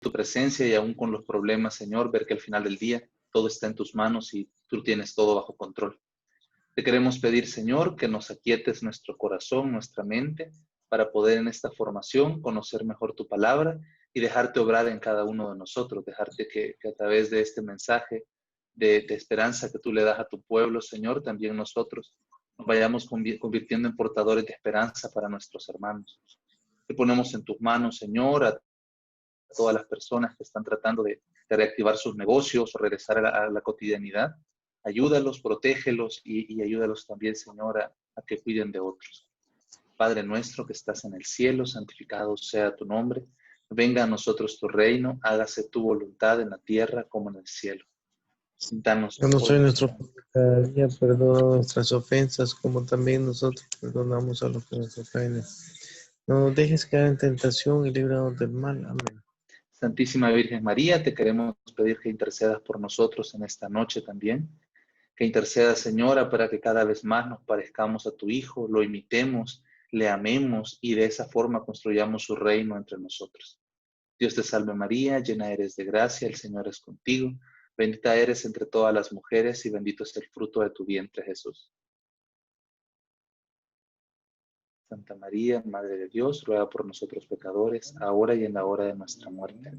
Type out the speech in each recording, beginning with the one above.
tu presencia y aún con los problemas, Señor, ver que al final del día todo está en tus manos y tú tienes todo bajo control. Te queremos pedir, Señor, que nos aquietes nuestro corazón, nuestra mente, para poder en esta formación conocer mejor tu palabra y dejarte obrar en cada uno de nosotros, dejarte que a través de este mensaje de esperanza que tú le das a tu pueblo, Señor, también nosotros nos vayamos convirtiendo en portadores de esperanza para nuestros hermanos. Te ponemos en tus manos, Señor, a todas las personas que están tratando de reactivar sus negocios o regresar a la cotidianidad. Ayúdalos, protégelos y ayúdalos también, Señor, a que cuiden de otros. Padre nuestro que estás en el cielo, santificado sea tu nombre. Venga a nosotros tu reino, hágase tu voluntad en la tierra como en el cielo. Danos Danos hoy hoy nuestro pan de cada día, perdona nuestras ofensas, como también nosotros perdonamos a los que nos ofenden. No nos dejes caer en tentación y líbranos del mal. Amén. Santísima Virgen María, te queremos pedir que intercedas por nosotros en esta noche también. Que interceda, Señora, para que cada vez más nos parezcamos a tu Hijo, lo imitemos, le amemos y de esa forma construyamos su reino entre nosotros. Dios te salve María, llena eres de gracia, el Señor es contigo. Bendita eres entre todas las mujeres y bendito es el fruto de tu vientre, Jesús. Santa María, Madre de Dios, ruega por nosotros pecadores, ahora y en la hora de nuestra muerte.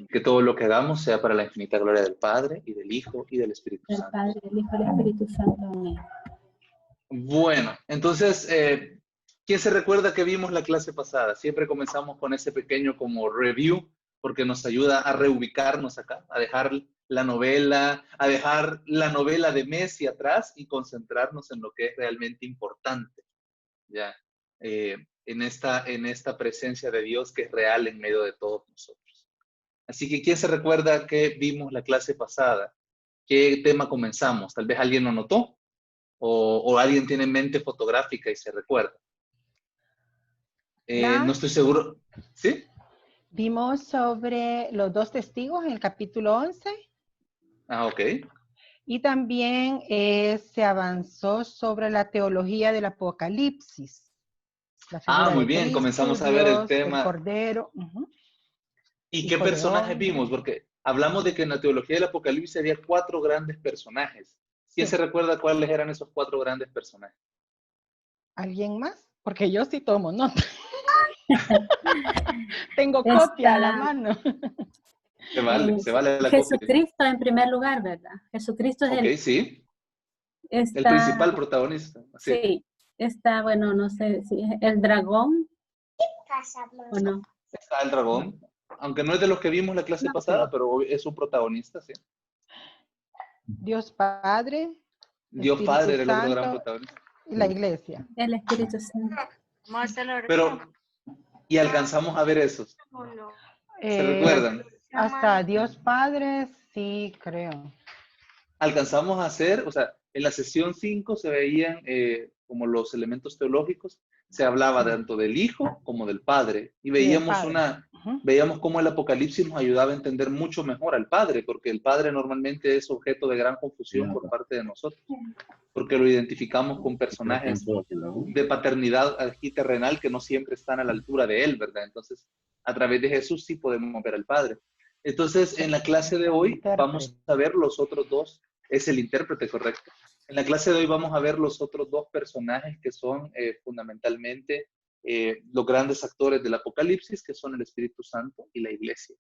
Que todo lo que hagamos sea para la infinita gloria del Padre, y del Hijo, y del Espíritu Del Santo. Padre, del Hijo y del Espíritu Santo. Amén. Bueno, entonces, ¿quién se recuerda que vimos la clase pasada? Siempre comenzamos con ese pequeño como review, porque nos ayuda a reubicarnos acá, a dejar la novela de Messi atrás y concentrarnos en lo que es realmente importante, ¿ya? En esta presencia de Dios que es real en medio de todos nosotros. Así que, ¿quién se recuerda que vimos la clase pasada? ¿Qué tema comenzamos? Tal vez alguien lo notó o alguien tiene mente fotográfica y se recuerda. No estoy seguro. ¿Sí? Vimos sobre los dos testigos en el capítulo 11. Ah, ok. Y también se avanzó sobre la teología del Apocalipsis. La figura Muy de bien, Cristo, comenzamos a Dios, ver el el tema. Cordero. ¿Y qué personajes vimos? Porque hablamos de que en la teología del Apocalipsis había 4 grandes personajes. ¿Quién se recuerda cuáles eran esos 4 grandes personajes? ¿Alguien más? Porque yo sí tomo nota. Tengo copia a la mano. Se vale la Jesucristo copia. en primer lugar, ¿verdad? Jesucristo es sí. El está, principal protagonista. Sí, está, bueno, no sé si es el dragón o no. Está el dragón, aunque no es de los que vimos la clase pasada, pero es un protagonista, sí. Dios Padre. Dios Padre era el otro gran protagonista. Y la iglesia. El Espíritu Santo. Pero, ¿y alcanzamos a ver esos? ¿Se recuerdan? Hasta Dios Padre, sí, creo. Alcanzamos a hacer, o sea, en la sesión 5 se veían como los elementos teológicos, se hablaba tanto del Hijo como del Padre, y veíamos veíamos cómo el Apocalipsis nos ayudaba a entender mucho mejor al Padre, porque el Padre normalmente es objeto de gran confusión por parte de nosotros, porque lo identificamos con personajes de paternidad aquí terrenal que no siempre están a la altura de Él, ¿verdad? Entonces, a través de Jesús sí podemos ver al Padre. Entonces, en la clase de hoy vamos a ver los otros dos, es el intérprete, correcto. En la clase de hoy vamos a ver los otros 2 personajes que son fundamentalmente los grandes actores del Apocalipsis, que son el Espíritu Santo y la Iglesia.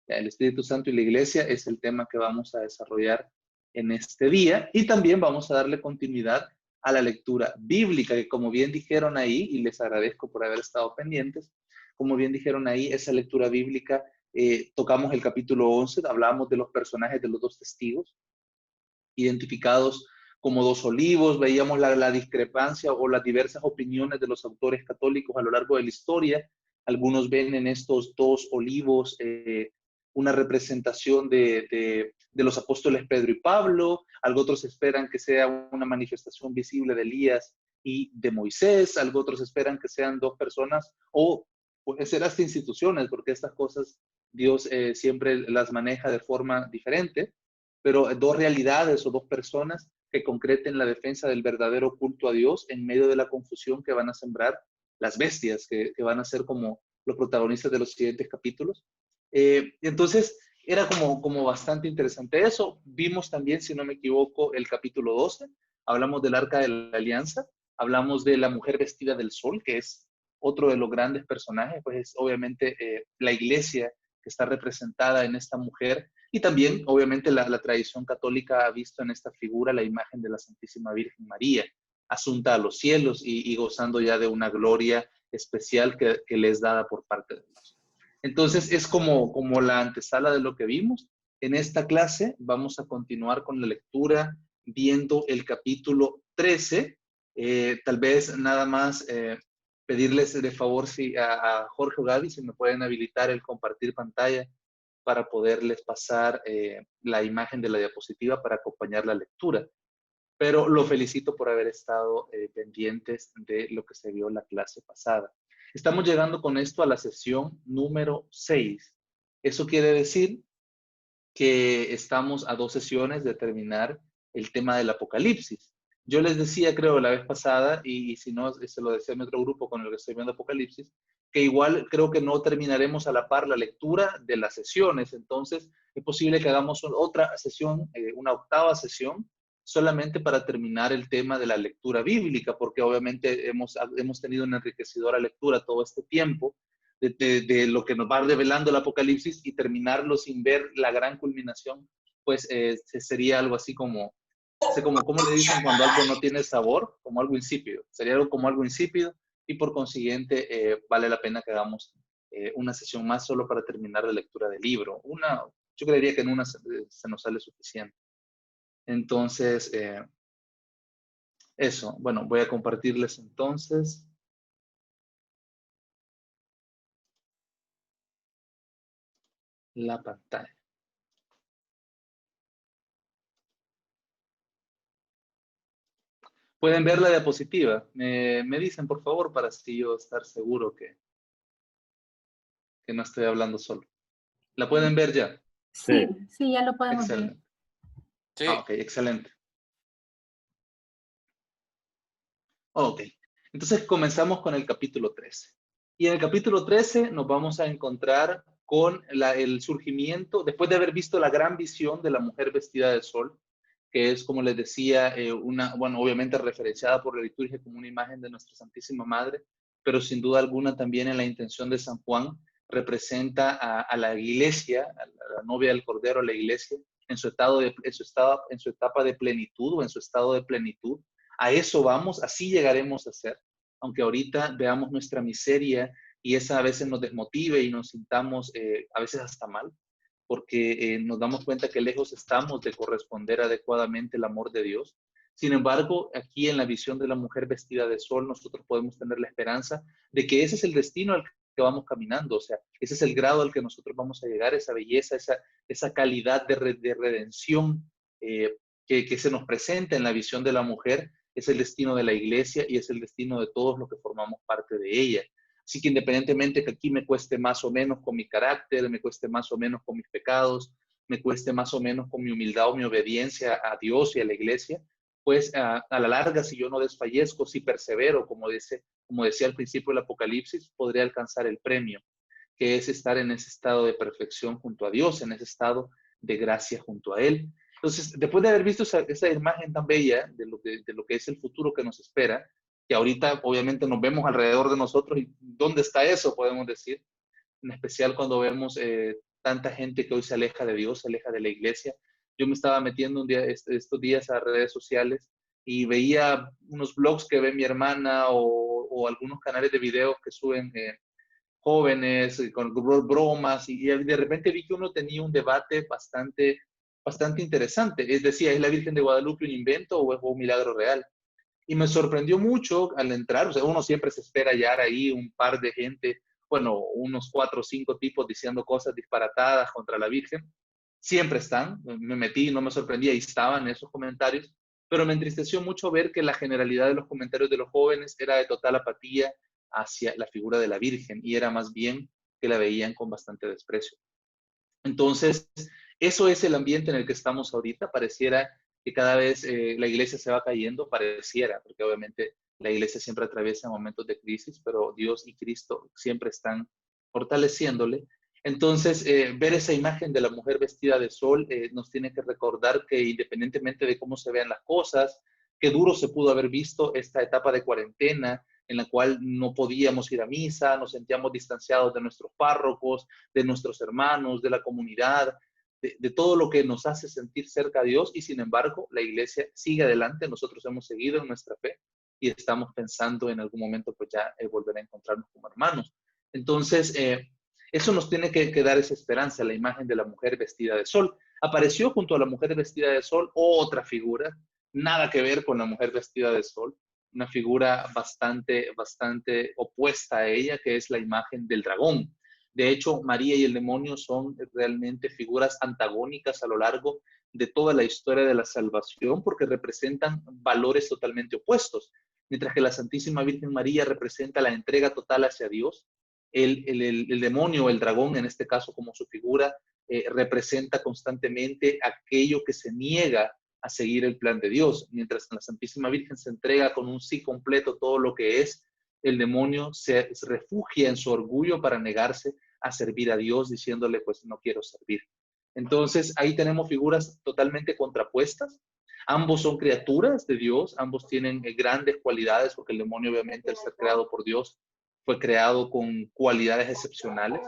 Ya, el Espíritu Santo y la Iglesia es el tema que vamos a desarrollar en este día, y también vamos a darle continuidad a la lectura bíblica, que como bien dijeron ahí, y les agradezco por haber estado pendientes, como bien dijeron ahí, esa lectura bíblica, tocamos el capítulo 11, hablamos de los personajes de los 2 testigos, identificados como 2 olivos, veíamos la discrepancia o las diversas opiniones de los autores católicos a lo largo de la historia. Algunos ven en estos 2 olivos una representación de los apóstoles Pedro y Pablo, otros esperan que sea una manifestación visible de Elías y de Moisés, otros esperan que sean 2 personas, o puede ser hasta instituciones, porque estas cosas Dios siempre las maneja de forma diferente, pero 2 realidades o 2 personas que concreten la defensa del verdadero culto a Dios en medio de la confusión que van a sembrar las bestias, que van a ser como los protagonistas de los siguientes capítulos. Entonces, era como bastante interesante eso. Vimos también, si no me equivoco, el capítulo 12. Hablamos del Arca de la Alianza. Hablamos de la mujer vestida del sol, que es otro de los grandes personajes, pues es obviamente la iglesia que está representada en esta mujer. Y también, obviamente, la tradición católica ha visto en esta figura la imagen de la Santísima Virgen María, asunta a los cielos y gozando ya de una gloria especial que le es dada por parte de Dios. Entonces, es como la antesala de lo que vimos. En esta clase vamos a continuar con la lectura viendo el capítulo 13. Tal vez nada más pedirles de favor a Jorge o Gaby si me pueden habilitar el compartir pantalla para poderles pasar la imagen de la diapositiva para acompañar la lectura. Pero lo felicito por haber estado pendientes de lo que se vio en la clase pasada. Estamos llegando con esto a la sesión número 6. Eso quiere decir que estamos a 2 sesiones de terminar el tema del Apocalipsis. Yo les decía, creo, la vez pasada, y si no, se lo decía a mi otro grupo con el que estoy viendo Apocalipsis, que igual creo que no terminaremos a la par la lectura de las sesiones. Entonces, es posible que hagamos otra sesión, una 8ª sesión, solamente para terminar el tema de la lectura bíblica, porque obviamente hemos tenido una enriquecedora lectura todo este tiempo de lo que nos va revelando el Apocalipsis, y terminarlo sin ver la gran culminación, pues sería algo así como, ¿cómo le dicen cuando algo no tiene sabor? Como algo insípido. Sería algo como algo insípido, y por consiguiente vale la pena que hagamos una sesión más solo para terminar la lectura del libro. Yo creería que en una se nos sale suficiente. Entonces, eso. Bueno, voy a compartirles entonces la pantalla. ¿Pueden ver la diapositiva? Me dicen, por favor, para así yo estar seguro que no estoy hablando solo. ¿La pueden ver ya? Sí, sí, ya lo podemos ver. Excelente. Sí. Ok, excelente. Ok, entonces comenzamos con el capítulo 13. Y en el capítulo 13 nos vamos a encontrar con el surgimiento, después de haber visto la gran visión de la mujer vestida de sol, que es, como les decía, obviamente referenciada por la liturgia como una imagen de nuestra Santísima Madre, pero sin duda alguna también en la intención de San Juan representa a la iglesia, a la novia del Cordero, la iglesia, en su etapa de plenitud o en su estado de plenitud. A eso vamos, así llegaremos a ser, aunque ahorita veamos nuestra miseria y esa a veces nos desmotive y nos sintamos a veces hasta mal, porque nos damos cuenta que lejos estamos de corresponder adecuadamente el amor de Dios. Sin embargo, aquí en la visión de la mujer vestida de sol, nosotros podemos tener la esperanza de que ese es el destino al que vamos caminando, o sea, ese es el grado al que nosotros vamos a llegar, esa belleza, esa calidad de redención que se nos presenta en la visión de la mujer, es el destino de la iglesia y es el destino de todos los que formamos parte de ella. Así que independientemente que aquí me cueste más o menos con mi carácter, me cueste más o menos con mis pecados, me cueste más o menos con mi humildad o mi obediencia a Dios y a la iglesia, pues a la larga, si yo no desfallezco, si persevero, como decía al principio del Apocalipsis, podré alcanzar el premio, que es estar en ese estado de perfección junto a Dios, en ese estado de gracia junto a Él. Entonces, después de haber visto esa imagen tan bella de lo que es el futuro que nos espera, que ahorita obviamente nos vemos alrededor de nosotros y ¿dónde está eso? Podemos decir, en especial cuando vemos tanta gente que hoy se aleja de Dios, se aleja de la iglesia. Yo me estaba metiendo estos días a redes sociales y veía unos blogs que ve mi hermana o algunos canales de videos que suben jóvenes con bromas y de repente vi que uno tenía un debate bastante interesante. Es decir, ¿es la Virgen de Guadalupe un invento o es un milagro real? Y me sorprendió mucho al entrar, o sea, uno siempre se espera hallar ahí un par de gente, bueno, unos 4 o 5 tipos diciendo cosas disparatadas contra la Virgen. Siempre están, me metí y no me sorprendía, y estaban esos comentarios, pero me entristeció mucho ver que la generalidad de los comentarios de los jóvenes era de total apatía hacia la figura de la Virgen, y era más bien que la veían con bastante desprecio. Entonces, eso es el ambiente en el que estamos ahorita. Pareciera que cada vez la iglesia se va cayendo, pareciera, porque obviamente la iglesia siempre atraviesa momentos de crisis, pero Dios y Cristo siempre están fortaleciéndole. Entonces, ver esa imagen de la mujer vestida de sol nos tiene que recordar que independientemente de cómo se vean las cosas, qué duro se pudo haber visto esta etapa de cuarentena en la cual no podíamos ir a misa, nos sentíamos distanciados de nuestros párrocos, de nuestros hermanos, de la comunidad, de todo lo que nos hace sentir cerca a Dios, y sin embargo la iglesia sigue adelante, nosotros hemos seguido en nuestra fe y estamos pensando en algún momento pues ya volver a encontrarnos como hermanos. Entonces, eso nos tiene que dar esa esperanza, la imagen de la mujer vestida de sol. Apareció junto a la mujer vestida de sol otra figura, nada que ver con la mujer vestida de sol, una figura bastante opuesta a ella, que es la imagen del dragón. De hecho, María y el demonio son realmente figuras antagónicas a lo largo de toda la historia de la salvación, porque representan valores totalmente opuestos. Mientras que la Santísima Virgen María representa la entrega total hacia Dios, el demonio, el dragón, en este caso como su figura, representa constantemente aquello que se niega a seguir el plan de Dios. Mientras que la Santísima Virgen se entrega con un sí completo todo lo que es, el demonio se refugia en su orgullo para negarse a servir a Dios, diciéndole, pues no quiero servir. Entonces, ahí tenemos figuras totalmente contrapuestas. Ambos son criaturas de Dios, ambos tienen grandes cualidades, porque el demonio, obviamente, al ser creado por Dios, fue creado con cualidades excepcionales.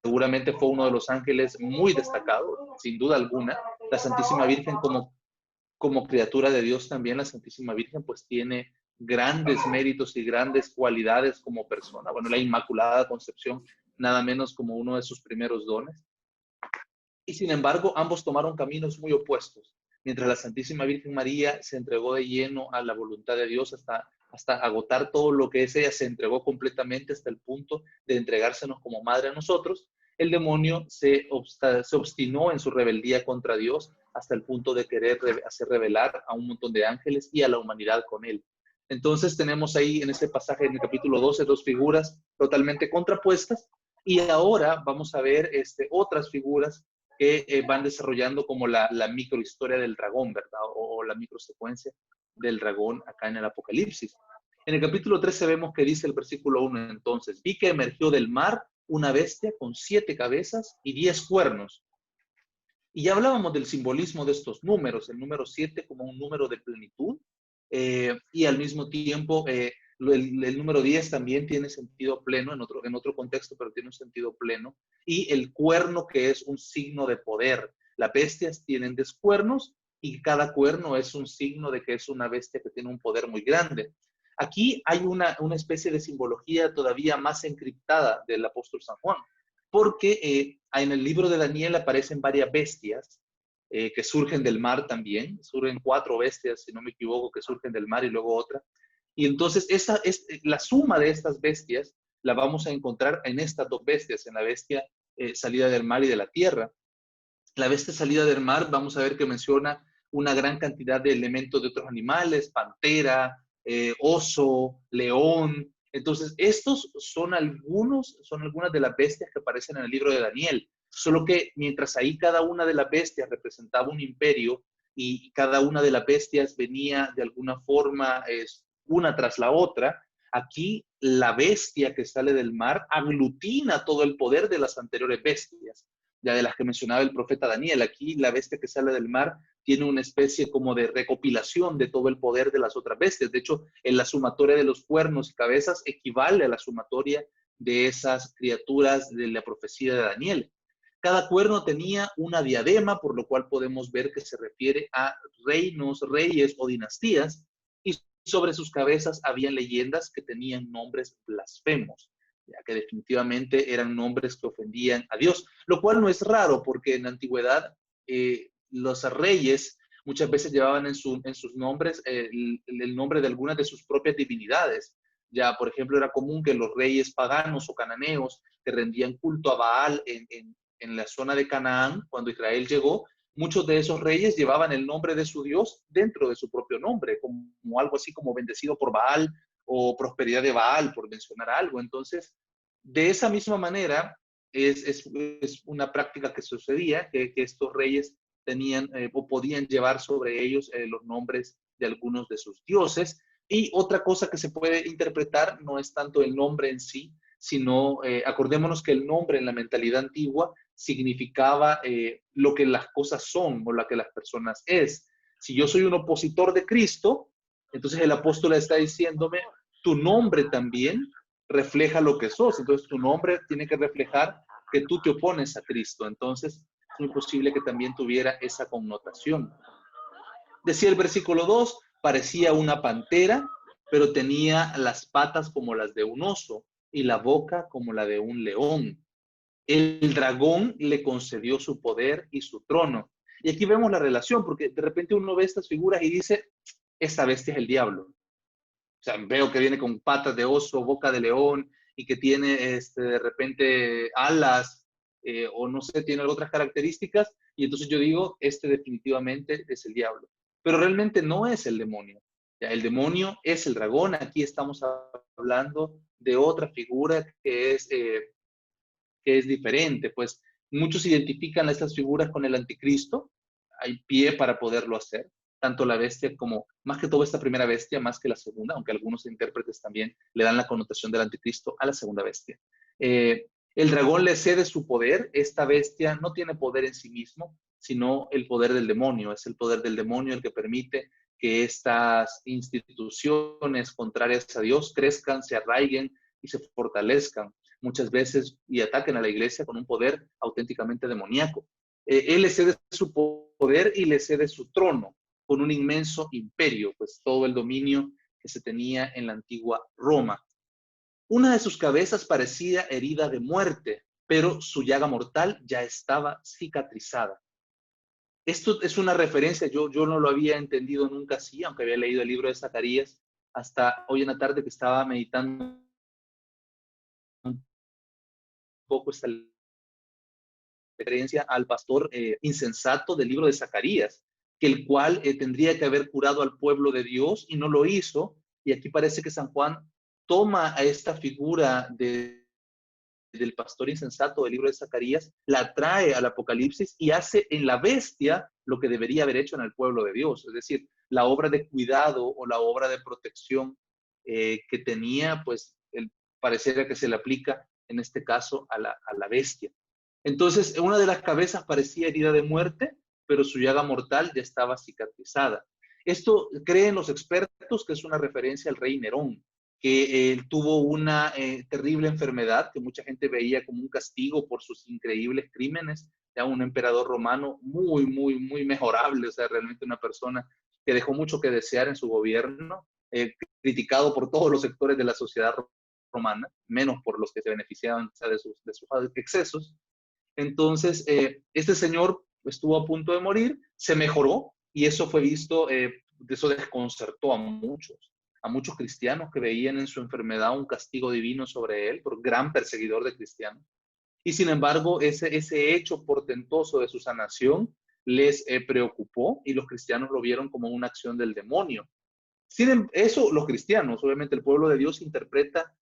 Seguramente fue uno de los ángeles muy destacados, sin duda alguna. La Santísima Virgen como criatura de Dios también, la Santísima Virgen pues tiene grandes méritos y grandes cualidades como persona. Bueno, la Inmaculada Concepción, nada menos como uno de sus primeros dones. Y sin embargo, ambos tomaron caminos muy opuestos. Mientras la Santísima Virgen María se entregó de lleno a la voluntad de Dios hasta agotar todo lo que es ella, se entregó completamente hasta el punto de entregársenos como madre a nosotros, el demonio se obstinó en su rebeldía contra Dios hasta el punto de querer hacer rebelar a un montón de ángeles y a la humanidad con él. Entonces tenemos ahí en este pasaje, en el capítulo 12, dos figuras totalmente contrapuestas, y ahora vamos a ver otras figuras que van desarrollando como la microhistoria del dragón, ¿verdad? O la microsecuencia del dragón acá en el Apocalipsis. En el capítulo 13 vemos que dice el versículo 1, entonces, vi que emergió del mar una bestia con 7 cabezas y 10 cuernos. Y ya hablábamos del simbolismo de estos números, el número 7 como un número de plenitud, y al mismo tiempo el número 10 también tiene sentido pleno, en otro contexto, pero tiene un sentido pleno, y el cuerno, que es un signo de poder. Las bestias tienen 10 cuernos, y cada cuerno es un signo de que es una bestia que tiene un poder muy grande. Aquí hay una especie de simbología todavía más encriptada del apóstol San Juan, porque en el libro de Daniel aparecen varias bestias que surgen del mar también. Surgen 4 bestias, si no me equivoco, que surgen del mar y luego otra. Y entonces la suma de estas bestias la vamos a encontrar en estas 2 bestias, en la bestia salida del mar y de la tierra. La bestia salida del mar, vamos a ver que menciona una gran cantidad de elementos de otros animales, pantera, oso, león. Entonces, estos son algunas de las bestias que aparecen en el libro de Daniel. Solo que mientras ahí cada una de las bestias representaba un imperio y cada una de las bestias venía de alguna forma una tras la otra, aquí la bestia que sale del mar aglutina todo el poder de las anteriores bestias, ya de las que mencionaba el profeta Daniel. Aquí la bestia que sale del mar tiene una especie como de recopilación de todo el poder de las otras bestias. De hecho, en la sumatoria de los cuernos y cabezas equivale a la sumatoria de esas criaturas de la profecía de Daniel. Cada cuerno tenía una diadema, por lo cual podemos ver que se refiere a reinos, reyes o dinastías, y sobre sus cabezas habían leyendas que tenían nombres blasfemos, ya que definitivamente eran nombres que ofendían a Dios, lo cual no es raro, porque en la antigüedad los reyes muchas veces llevaban en sus nombres el nombre de algunas de sus propias divinidades. Ya, por ejemplo, era común que los reyes paganos o cananeos que rendían culto a Baal en la zona de Canaán, cuando Israel llegó, muchos de esos reyes llevaban el nombre de su Dios dentro de su propio nombre, como algo así como bendecido por Baal o prosperidad de Baal, por mencionar algo. Entonces, de esa misma manera, es una práctica que sucedía, que estos reyes tenían o podían llevar sobre ellos los nombres de algunos de sus dioses. Y otra cosa que se puede interpretar no es tanto el nombre en sí, sino acordémonos que el nombre en la mentalidad antigua significaba lo que las cosas son o lo que las personas es. Si yo soy un opositor de Cristo, entonces el apóstol está diciéndome, tu nombre también refleja lo que sos. Entonces tu nombre tiene que reflejar que tú te opones a Cristo. Entonces es muy posible que también tuviera esa connotación. Decía el versículo 2, parecía una pantera, pero tenía las patas como las de un oso y la boca como la de un león. El dragón le concedió su poder y su trono. Y aquí vemos la relación, porque de repente uno ve estas figuras y dice, esta bestia es el diablo. O sea, veo que viene con patas de oso, boca de león, y que tiene de repente alas, o no sé, tiene otras características, y entonces yo digo, este definitivamente es el diablo. Pero realmente no es el demonio. Ya, el demonio es el dragón. Aquí estamos hablando de otra figura que es diferente. Pues muchos identifican a estas figuras con el anticristo. Hay pie para poderlo hacer. Tanto la bestia como, más que todo esta primera bestia, más que la segunda, aunque algunos intérpretes también le dan la connotación del anticristo a la segunda bestia. El dragón le cede su poder. Esta bestia no tiene poder en sí mismo, sino el poder del demonio. Es el poder del demonio el que permite que estas instituciones contrarias a Dios crezcan, se arraiguen y se fortalezcan muchas veces y ataquen a la iglesia con un poder auténticamente demoníaco. Él le cede su poder y le cede su trono con un inmenso imperio, pues todo el dominio que se tenía en la antigua Roma. Una de sus cabezas parecía herida de muerte, pero su llaga mortal ya estaba cicatrizada. Esto es una referencia, yo no lo había entendido nunca así, aunque había leído el libro de Zacarías, hasta hoy en la tarde que estaba meditando un poco esta referencia al pastor insensato del libro de Zacarías, que el cual tendría que haber curado al pueblo de Dios y no lo hizo. Y aquí parece que San Juan toma a esta figura del pastor insensato del libro de Zacarías, la trae al Apocalipsis y hace en la bestia lo que debería haber hecho en el pueblo de Dios. Es decir, la obra de cuidado o la obra de protección que tenía, pues pareciera que se le aplica en este caso a la bestia. Entonces, una de las cabezas parecía herida de muerte, pero su llaga mortal ya estaba cicatrizada. Esto creen los expertos que es una referencia al rey Nerón, que tuvo una terrible enfermedad que mucha gente veía como un castigo por sus increíbles crímenes. Ya un emperador romano muy, muy, muy mejorable, o sea, realmente una persona que dejó mucho que desear en su gobierno, criticado por todos los sectores de la sociedad romana, menos por los que se beneficiaban, o sea, de sus excesos. Entonces, este señor estuvo a punto de morir, se mejoró y eso fue visto, eso desconcertó a muchos cristianos que veían en su enfermedad un castigo divino sobre él, por gran perseguidor de cristianos. Y sin embargo, ese hecho portentoso de su sanación les preocupó y los cristianos lo vieron como una acción del demonio. Sin eso, los cristianos, obviamente el pueblo de Dios interpreta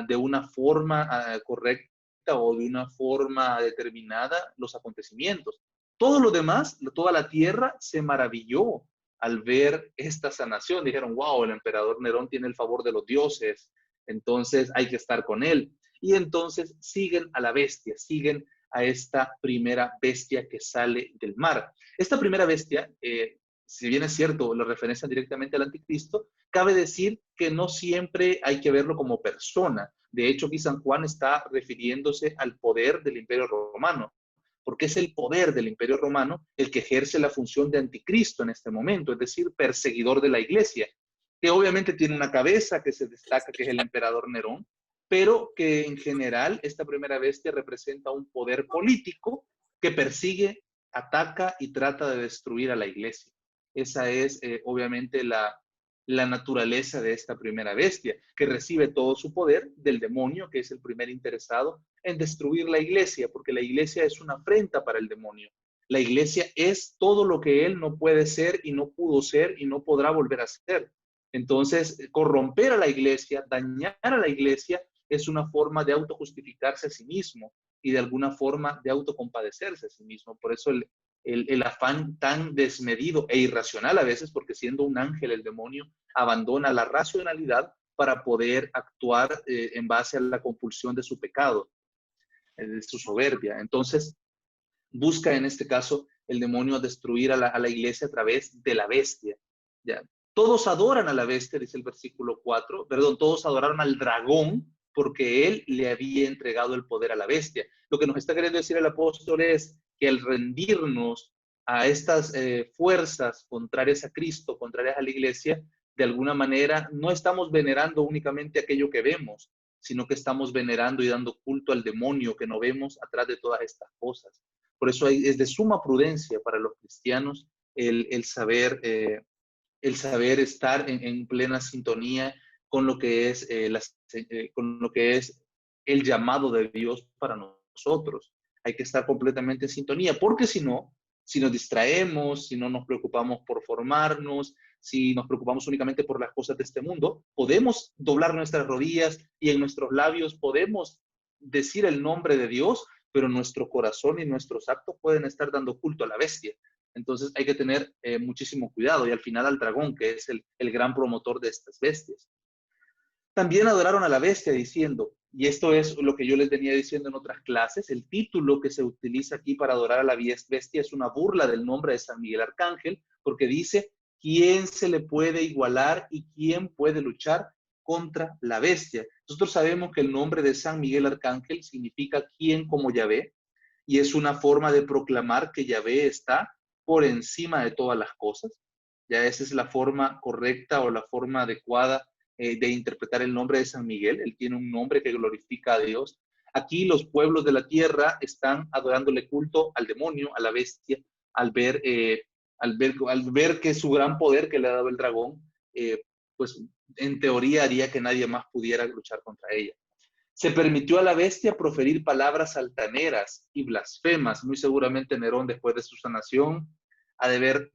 de una forma correcta o de una forma determinada los acontecimientos. Todos los demás, toda la tierra se maravilló al ver esta sanación. Dijeron, wow, el emperador Nerón tiene el favor de los dioses, entonces hay que estar con él. Y entonces siguen a la bestia, siguen a esta primera bestia que sale del mar. Esta primera bestia, si bien es cierto, lo referencian directamente al anticristo, cabe decir que no siempre hay que verlo como persona. De hecho, aquí San Juan está refiriéndose al poder del Imperio Romano, porque es el poder del Imperio Romano el que ejerce la función de anticristo en este momento, es decir, perseguidor de la iglesia, que obviamente tiene una cabeza que se destaca, que es el emperador Nerón, pero que en general esta primera bestia representa un poder político que persigue, ataca y trata de destruir a la iglesia. Esa es obviamente la naturaleza de esta primera bestia, que recibe todo su poder del demonio, que es el primer interesado en destruir la iglesia, porque la iglesia es una afrenta para el demonio. La iglesia es todo lo que él no puede ser y no pudo ser y no podrá volver a ser. Entonces, corromper a la iglesia, dañar a la iglesia, es una forma de autojustificarse a sí mismo y de alguna forma de autocompadecerse a sí mismo. Por eso el afán tan desmedido e irracional a veces, porque siendo un ángel el demonio abandona la racionalidad para poder actuar en base a la compulsión de su pecado, de su soberbia. Entonces, busca en este caso el demonio destruir a la iglesia a través de la bestia. ¿Ya? Todos adoran a la bestia, dice el versículo 4, perdón, todos adoraron al dragón porque él le había entregado el poder a la bestia. Lo que nos está queriendo decir el apóstol es que al rendirnos a estas fuerzas contrarias a Cristo, contrarias a la iglesia, de alguna manera no estamos venerando únicamente aquello que vemos, sino que estamos venerando y dando culto al demonio que no vemos atrás de todas estas cosas. Por eso es de suma prudencia para los cristianos el saber estar en plena sintonía con lo que es, con lo que es el llamado de Dios para nosotros. Hay que estar completamente en sintonía, porque si no, si nos distraemos, si no nos preocupamos por formarnos, si nos preocupamos únicamente por las cosas de este mundo, podemos doblar nuestras rodillas y en nuestros labios podemos decir el nombre de Dios, pero nuestro corazón y nuestros actos pueden estar dando culto a la bestia. Entonces hay que tener muchísimo cuidado y al final al dragón, que es el gran promotor de estas bestias. También adoraron a la bestia diciendo, y esto es lo que yo les venía diciendo en otras clases, el título que se utiliza aquí para adorar a la bestia es una burla del nombre de San Miguel Arcángel, porque dice, ¿quién se le puede igualar y quién puede luchar contra la bestia? Nosotros sabemos que el nombre de San Miguel Arcángel significa quién como Yahvé, y es una forma de proclamar que Yahvé está por encima de todas las cosas. Ya esa es la forma correcta o la forma adecuada de interpretar el nombre de San Miguel. Él tiene un nombre que glorifica a Dios. Aquí los pueblos de la tierra están adorándole culto al demonio, a la bestia, al ver que su gran poder que le ha dado el dragón, pues en teoría haría que nadie más pudiera luchar contra ella. Se permitió a la bestia proferir palabras altaneras y blasfemas. Muy seguramente Nerón, después de su sanación, ha de haber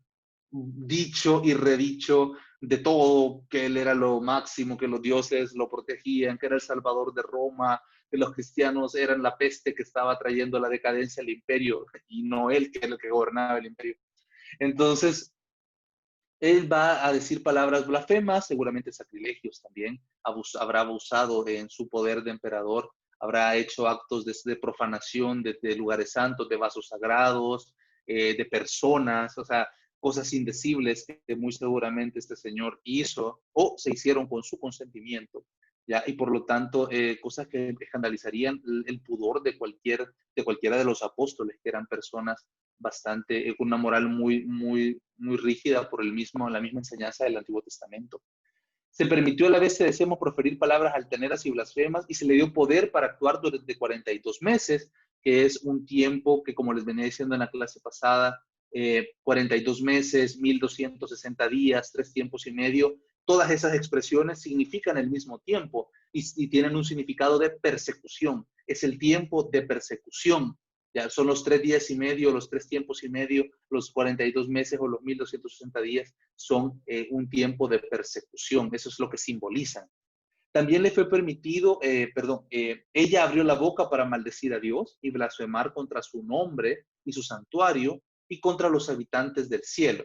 dicho y redicho de todo, que él era lo máximo, que los dioses lo protegían, que era el salvador de Roma, que los cristianos eran la peste que estaba trayendo la decadencia al imperio, y no él, que era el que gobernaba el imperio. Entonces, él va a decir palabras blasfemas, seguramente sacrilegios también, habrá abusado en su poder de emperador, habrá hecho actos de profanación de lugares santos, de vasos sagrados, de personas, o sea, cosas indecibles que muy seguramente este señor hizo o se hicieron con su consentimiento, ¿ya? Y por lo tanto, cosas que escandalizarían el pudor de cualquiera de los apóstoles, que eran personas bastante, con una moral muy rígida por la misma enseñanza del Antiguo Testamento. Se permitió a la bestia, decíamos, proferir palabras altaneras y blasfemas y se le dio poder para actuar durante 42 meses, que es un tiempo que, como les venía diciendo en la clase pasada, 42 meses, 1260 días, 3 tiempos y medio, todas esas expresiones significan el mismo tiempo y tienen un significado de persecución. Es el tiempo de persecución. Ya son los 3 días y medio, los 3 tiempos y medio, los 42 meses o los 1260 días son un tiempo de persecución. Eso es lo que simbolizan. También le fue permitido, ella abrió la boca para maldecir a Dios y blasfemar contra su nombre y su santuario y contra los habitantes del cielo.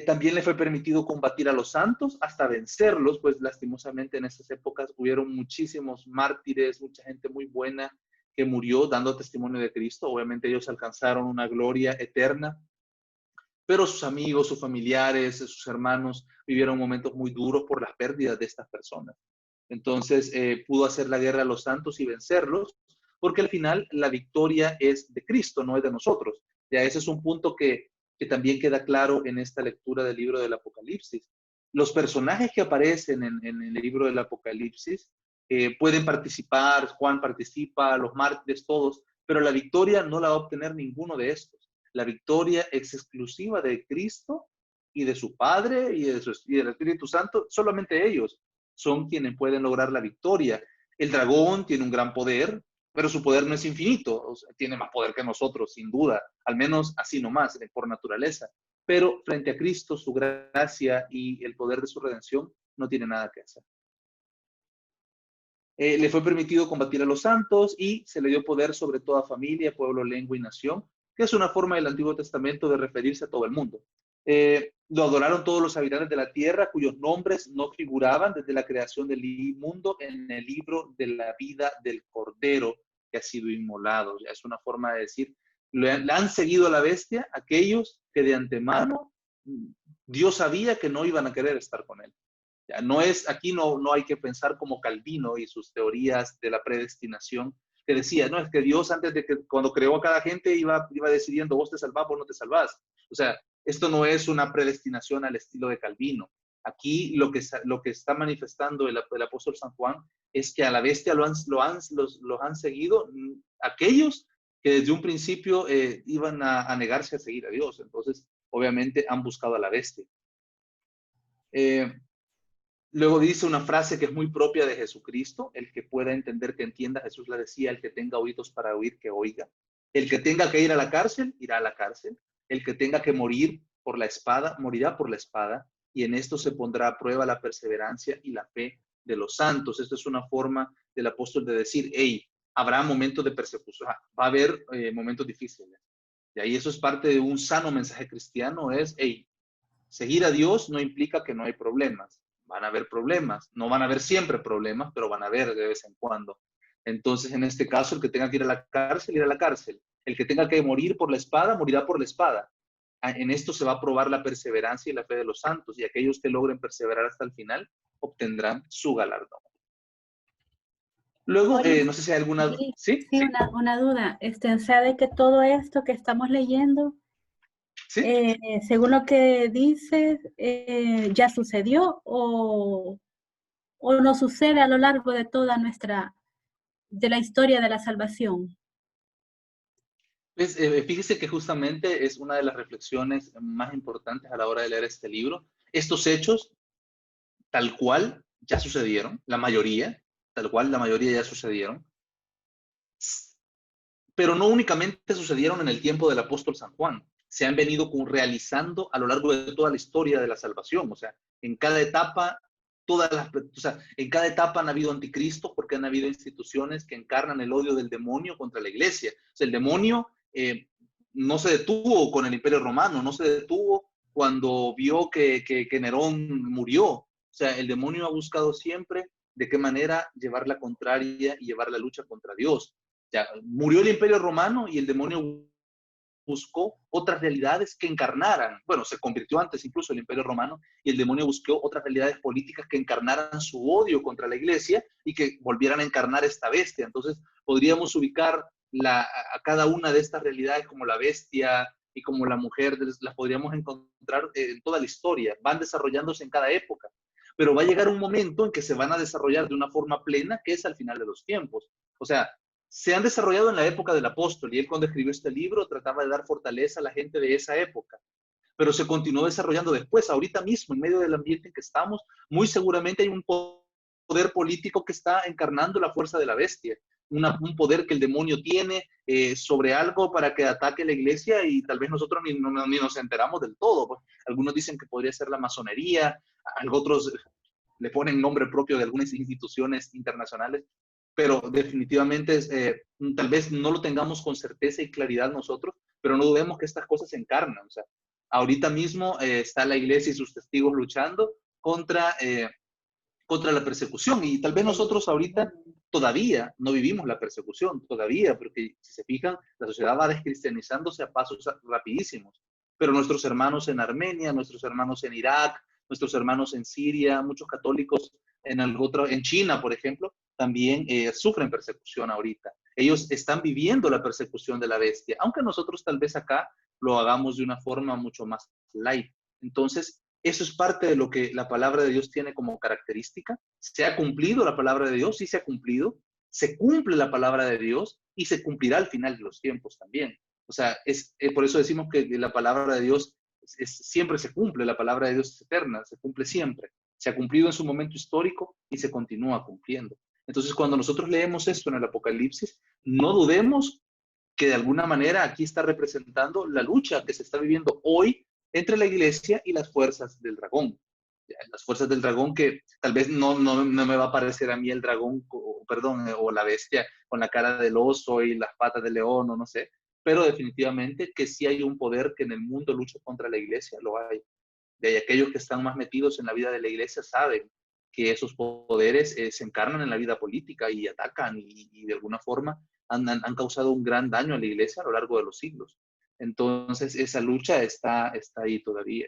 También le fue permitido combatir a los santos hasta vencerlos, pues lastimosamente en estas épocas hubieron muchísimos mártires, mucha gente muy buena que murió dando testimonio de Cristo. Obviamente ellos alcanzaron una gloria eterna, pero sus amigos, sus familiares, sus hermanos vivieron momentos muy duros por las pérdidas de estas personas. Entonces pudo hacer la guerra a los santos y vencerlos, porque al final la victoria es de Cristo, no es de nosotros. Ya ese es un punto que también queda claro en esta lectura del libro del Apocalipsis. Los personajes que aparecen en el libro del Apocalipsis pueden participar, Juan participa, los mártires, todos, pero la victoria no la va a obtener ninguno de estos. La victoria es exclusiva de Cristo y de su Padre y del Espíritu Santo. Solamente ellos son quienes pueden lograr la victoria. El dragón tiene un gran poder, pero su poder no es infinito. O sea, tiene más poder que nosotros, sin duda, al menos así nomás, por naturaleza. Pero frente a Cristo, su gracia y el poder de su redención no tiene nada que hacer. Le fue permitido combatir a los santos y se le dio poder sobre toda familia, pueblo, lengua y nación, que es una forma del Antiguo Testamento de referirse a todo el mundo. Lo adoraron todos los habitantes de la tierra, cuyos nombres no figuraban desde la creación del mundo en el libro de la vida del Cordero que ha sido inmolado. Ya es una forma de decir, le han seguido a la bestia aquellos que de antemano Dios sabía que no iban a querer estar con él. Ya, aquí no hay que pensar como Calvino y sus teorías de la predestinación, que decía, no, es que Dios antes de que, cuando creó a cada gente, iba decidiendo, vos te salvás, vos no te salvás. O sea, esto no es una predestinación al estilo de Calvino. Aquí lo que está manifestando el apóstol San Juan es que a la bestia los han seguido aquellos que desde un principio iban a negarse a seguir a Dios. Entonces, obviamente, han buscado a la bestia. Luego dice una frase que es muy propia de Jesucristo: el que pueda entender, que entienda. Jesús la decía: el que tenga oídos para oír, que oiga. El que tenga que ir a la cárcel, irá a la cárcel. El que tenga que morir por la espada, morirá por la espada. Y en esto se pondrá a prueba la perseverancia y la fe de los santos. Esto es una forma del apóstol de decir, hey, habrá momentos de persecución, va a haber momentos difíciles. Y ahí eso es parte de un sano mensaje cristiano, es, hey, seguir a Dios no implica que no hay problemas. Van a haber problemas, no van a haber siempre problemas, pero van a haber de vez en cuando. Entonces, en este caso, el que tenga que ir a la cárcel, irá a la cárcel. El que tenga que morir por la espada, morirá por la espada. En esto se va a probar la perseverancia y la fe de los santos, y aquellos que logren perseverar hasta el final obtendrán su galardón. Luego, Oye, no sé si hay alguna... Sí, una duda. O sea, de que todo esto que estamos leyendo, ¿Sí? según lo que dices, ya sucedió o no sucede a lo largo de toda de la historia de la salvación. Pues, fíjese que justamente es una de las reflexiones más importantes a la hora de leer este libro. Estos hechos, tal cual, ya sucedieron, la mayoría ya sucedieron, pero no únicamente sucedieron en el tiempo del apóstol San Juan, se han venido realizando a lo largo de toda la historia de la salvación. O sea, en cada etapa, en cada etapa han habido anticristos, porque han habido instituciones que encarnan el odio del demonio contra la iglesia. O sea, el demonio no se detuvo con el Imperio Romano, no se detuvo cuando vio que Nerón murió. O sea, el demonio ha buscado siempre de qué manera llevar la contraria y llevar la lucha contra Dios. Ya, murió el Imperio Romano y el demonio buscó otras realidades que encarnaran, bueno, se convirtió antes incluso el Imperio Romano, y el demonio buscó otras realidades políticas que encarnaran su odio contra la iglesia y que volvieran a encarnar esta bestia. Entonces, podríamos ubicar a cada una de estas realidades como la bestia y como la mujer, las podríamos encontrar en toda la historia, van desarrollándose en cada época, pero va a llegar un momento en que se van a desarrollar de una forma plena, que es al final de los tiempos. O sea, se han desarrollado en la época del apóstol, y él, cuando escribió este libro, trataba de dar fortaleza a la gente de esa época, pero se continuó desarrollando después. Ahorita mismo, en medio del ambiente en que estamos, muy seguramente hay un poder político que está encarnando la fuerza de la bestia, un poder que el demonio tiene sobre algo para que ataque la iglesia, y tal vez nosotros ni nos enteramos del todo. Pues, algunos dicen que podría ser la masonería, otros le ponen nombre propio de algunas instituciones internacionales, pero definitivamente tal vez no lo tengamos con certeza y claridad nosotros, pero no dudemos que estas cosas se encarnan. O sea, ahorita mismo está la iglesia y sus testigos luchando contra la persecución, y tal vez nosotros ahorita todavía no vivimos la persecución, todavía, porque si se fijan, la sociedad va descristianizándose a pasos rapidísimos, pero nuestros hermanos en Armenia, nuestros hermanos en Irak, nuestros hermanos en Siria, muchos católicos en China, por ejemplo, también sufren persecución ahorita. Ellos están viviendo la persecución de la bestia, aunque nosotros tal vez acá lo hagamos de una forma mucho más light. Entonces, eso es parte de lo que la palabra de Dios tiene como característica. ¿Se ha cumplido la palabra de Dios? Sí, se ha cumplido. Se cumple la palabra de Dios y se cumplirá al final de los tiempos también. O sea, por eso decimos que la palabra de Dios siempre se cumple. La palabra de Dios es eterna, se cumple siempre. Se ha cumplido en su momento histórico y se continúa cumpliendo. Entonces, cuando nosotros leemos esto en el Apocalipsis, no dudemos que de alguna manera aquí está representando la lucha que se está viviendo hoy entre la iglesia y las fuerzas del dragón. Las fuerzas del dragón, que tal vez no me va a parecer a mí el dragón, o la bestia con la cara del oso y las patas del león, o no sé, pero definitivamente que sí hay un poder que en el mundo lucha contra la iglesia, lo hay. De aquellos que están más metidos en la vida de la iglesia saben que esos poderes se encarnan en la vida política y atacan y de alguna forma han causado un gran daño a la iglesia a lo largo de los siglos. Entonces, esa lucha está ahí todavía.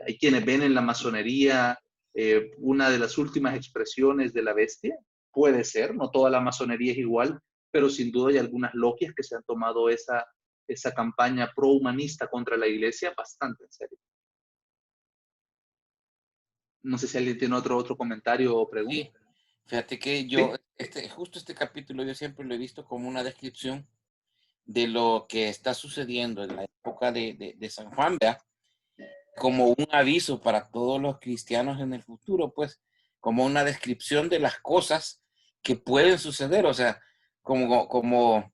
Hay quienes ven en la masonería una de las últimas expresiones de la bestia. Puede ser, no toda la masonería es igual, pero sin duda hay algunas logias que se han tomado esa campaña pro-humanista contra la iglesia bastante en serio. No sé si alguien tiene otro comentario o pregunta. Sí, fíjate que yo, ¿Sí? justo este capítulo yo siempre lo he visto como una descripción de lo que está sucediendo en la época de San Juan, ¿verdad? Como un aviso para todos los cristianos en el futuro, pues, como una descripción de las cosas que pueden suceder, o sea, como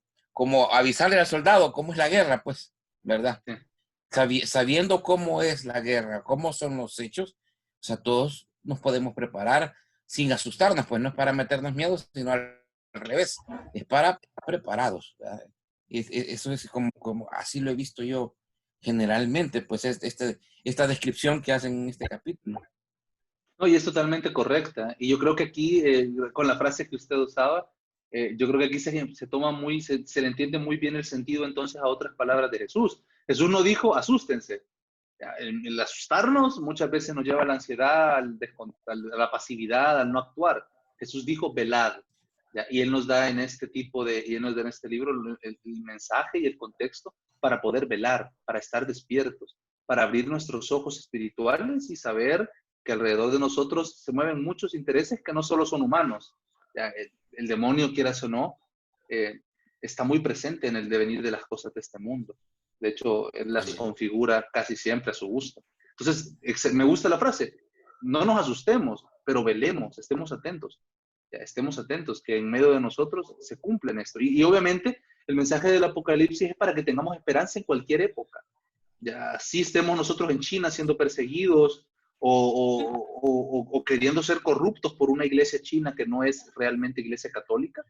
avisarle al soldado cómo es la guerra, pues, ¿verdad? Sabiendo cómo es la guerra, cómo son los hechos, o sea, todos nos podemos preparar sin asustarnos, pues no es para meternos miedo, sino al revés, es para estar preparados, ¿verdad? Eso es como así lo he visto yo generalmente, pues esta descripción que hacen en este capítulo. No, y es totalmente correcta. Y yo creo que aquí, con la frase que usted usaba, yo creo que aquí se toma se le entiende muy bien el sentido entonces a otras palabras de Jesús. Jesús no dijo, asústense. El asustarnos muchas veces nos lleva a la ansiedad, a la pasividad, al no actuar. Jesús dijo, velad. ¿Ya? Y Él nos da en este libro el mensaje y el contexto para poder velar, para estar despiertos, para abrir nuestros ojos espirituales y saber que alrededor de nosotros se mueven muchos intereses que no solo son humanos. ¿Ya? El demonio, quieras o no, está muy presente en el devenir de las cosas de este mundo. De hecho, él las configura casi siempre a su gusto. Entonces, me gusta la frase, no nos asustemos, pero velemos, estemos atentos. Ya, estemos atentos, que en medio de nosotros se cumplen esto. Y obviamente el mensaje del Apocalipsis es para que tengamos esperanza en cualquier época. Ya, si estemos nosotros en China siendo perseguidos o queriendo ser corruptos por una iglesia china que no es realmente iglesia católica.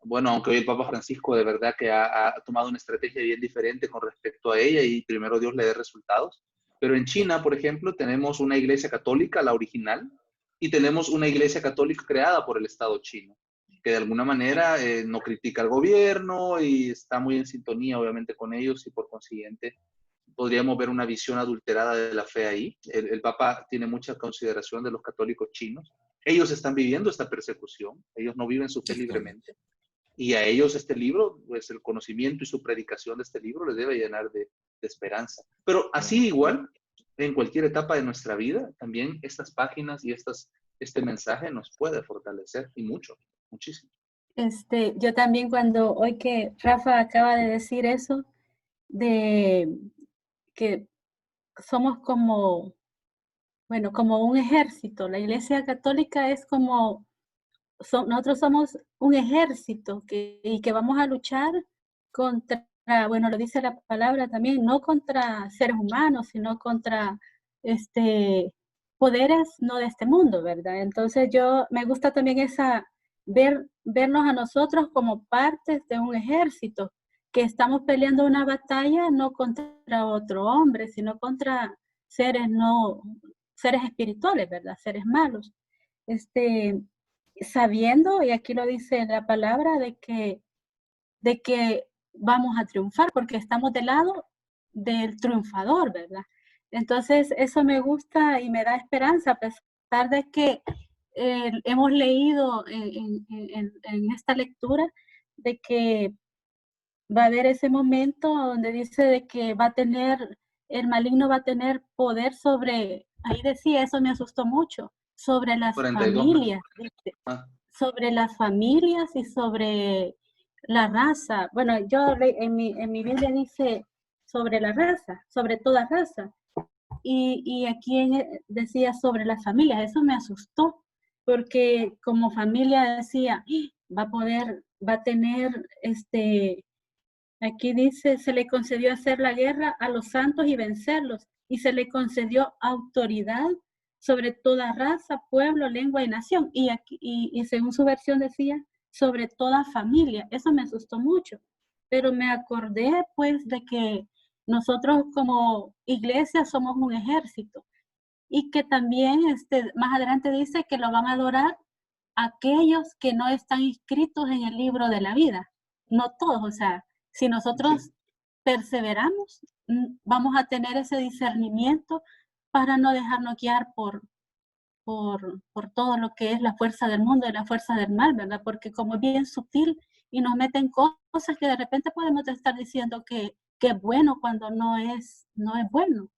Bueno, aunque hoy el Papa Francisco de verdad que ha tomado una estrategia bien diferente con respecto a ella y primero Dios le dé resultados. Pero en China, por ejemplo, tenemos una iglesia católica, la original, y tenemos una iglesia católica creada por el Estado chino, que de alguna manera no critica al gobierno y está muy en sintonía, obviamente, con ellos y por consiguiente podríamos ver una visión adulterada de la fe ahí. El Papa tiene mucha consideración de los católicos chinos. Ellos están viviendo esta persecución, ellos no viven su fe libremente. Y a ellos este libro, pues el conocimiento y su predicación de este libro les debe llenar de esperanza. Pero así igual, en cualquier etapa de nuestra vida, también estas páginas y este mensaje nos puede fortalecer y mucho, muchísimo. Yo también hoy que Rafa acaba de decir eso, de que somos como un ejército. La Iglesia Católica es como, nosotros somos un ejército y que vamos a luchar contra, bueno, lo dice la palabra también, no contra seres humanos, sino contra poderes no de este mundo, ¿verdad? Entonces me gusta también vernos a nosotros como partes de un ejército, que estamos peleando una batalla no contra otro hombre, sino contra seres espirituales, ¿verdad? Seres malos. Sabiendo, y aquí lo dice la palabra, de que vamos a triunfar, porque estamos del lado del triunfador, ¿verdad? Entonces, eso me gusta y me da esperanza, a pesar de que hemos leído en esta lectura de que va a haber ese momento donde dice de que el maligno va a tener poder sobre, ahí decía, eso me asustó mucho, sobre las 42 familias, sobre las familias y sobre la raza. Bueno, en mi Biblia dice sobre la raza, sobre toda raza. Y aquí decía sobre las familias, eso me asustó, porque como familia decía, va a tener, aquí dice, se le concedió hacer la guerra a los santos y vencerlos, y se le concedió autoridad sobre toda raza, pueblo, lengua y nación. Y según su versión decía, sobre toda familia. Eso me asustó mucho. pero me acordé pues de que nosotros como iglesia somos un ejército y que también más adelante dice que lo van a adorar aquellos que no están inscritos en el libro de la vida. No todos, o sea, si nosotros Sí. perseveramos, vamos a tener ese discernimiento para no dejarnos guiar por todo lo que es la fuerza del mundo y la fuerza del mal, ¿verdad? Porque como es bien sutil y nos meten cosas que de repente podemos estar diciendo que es bueno cuando no es bueno.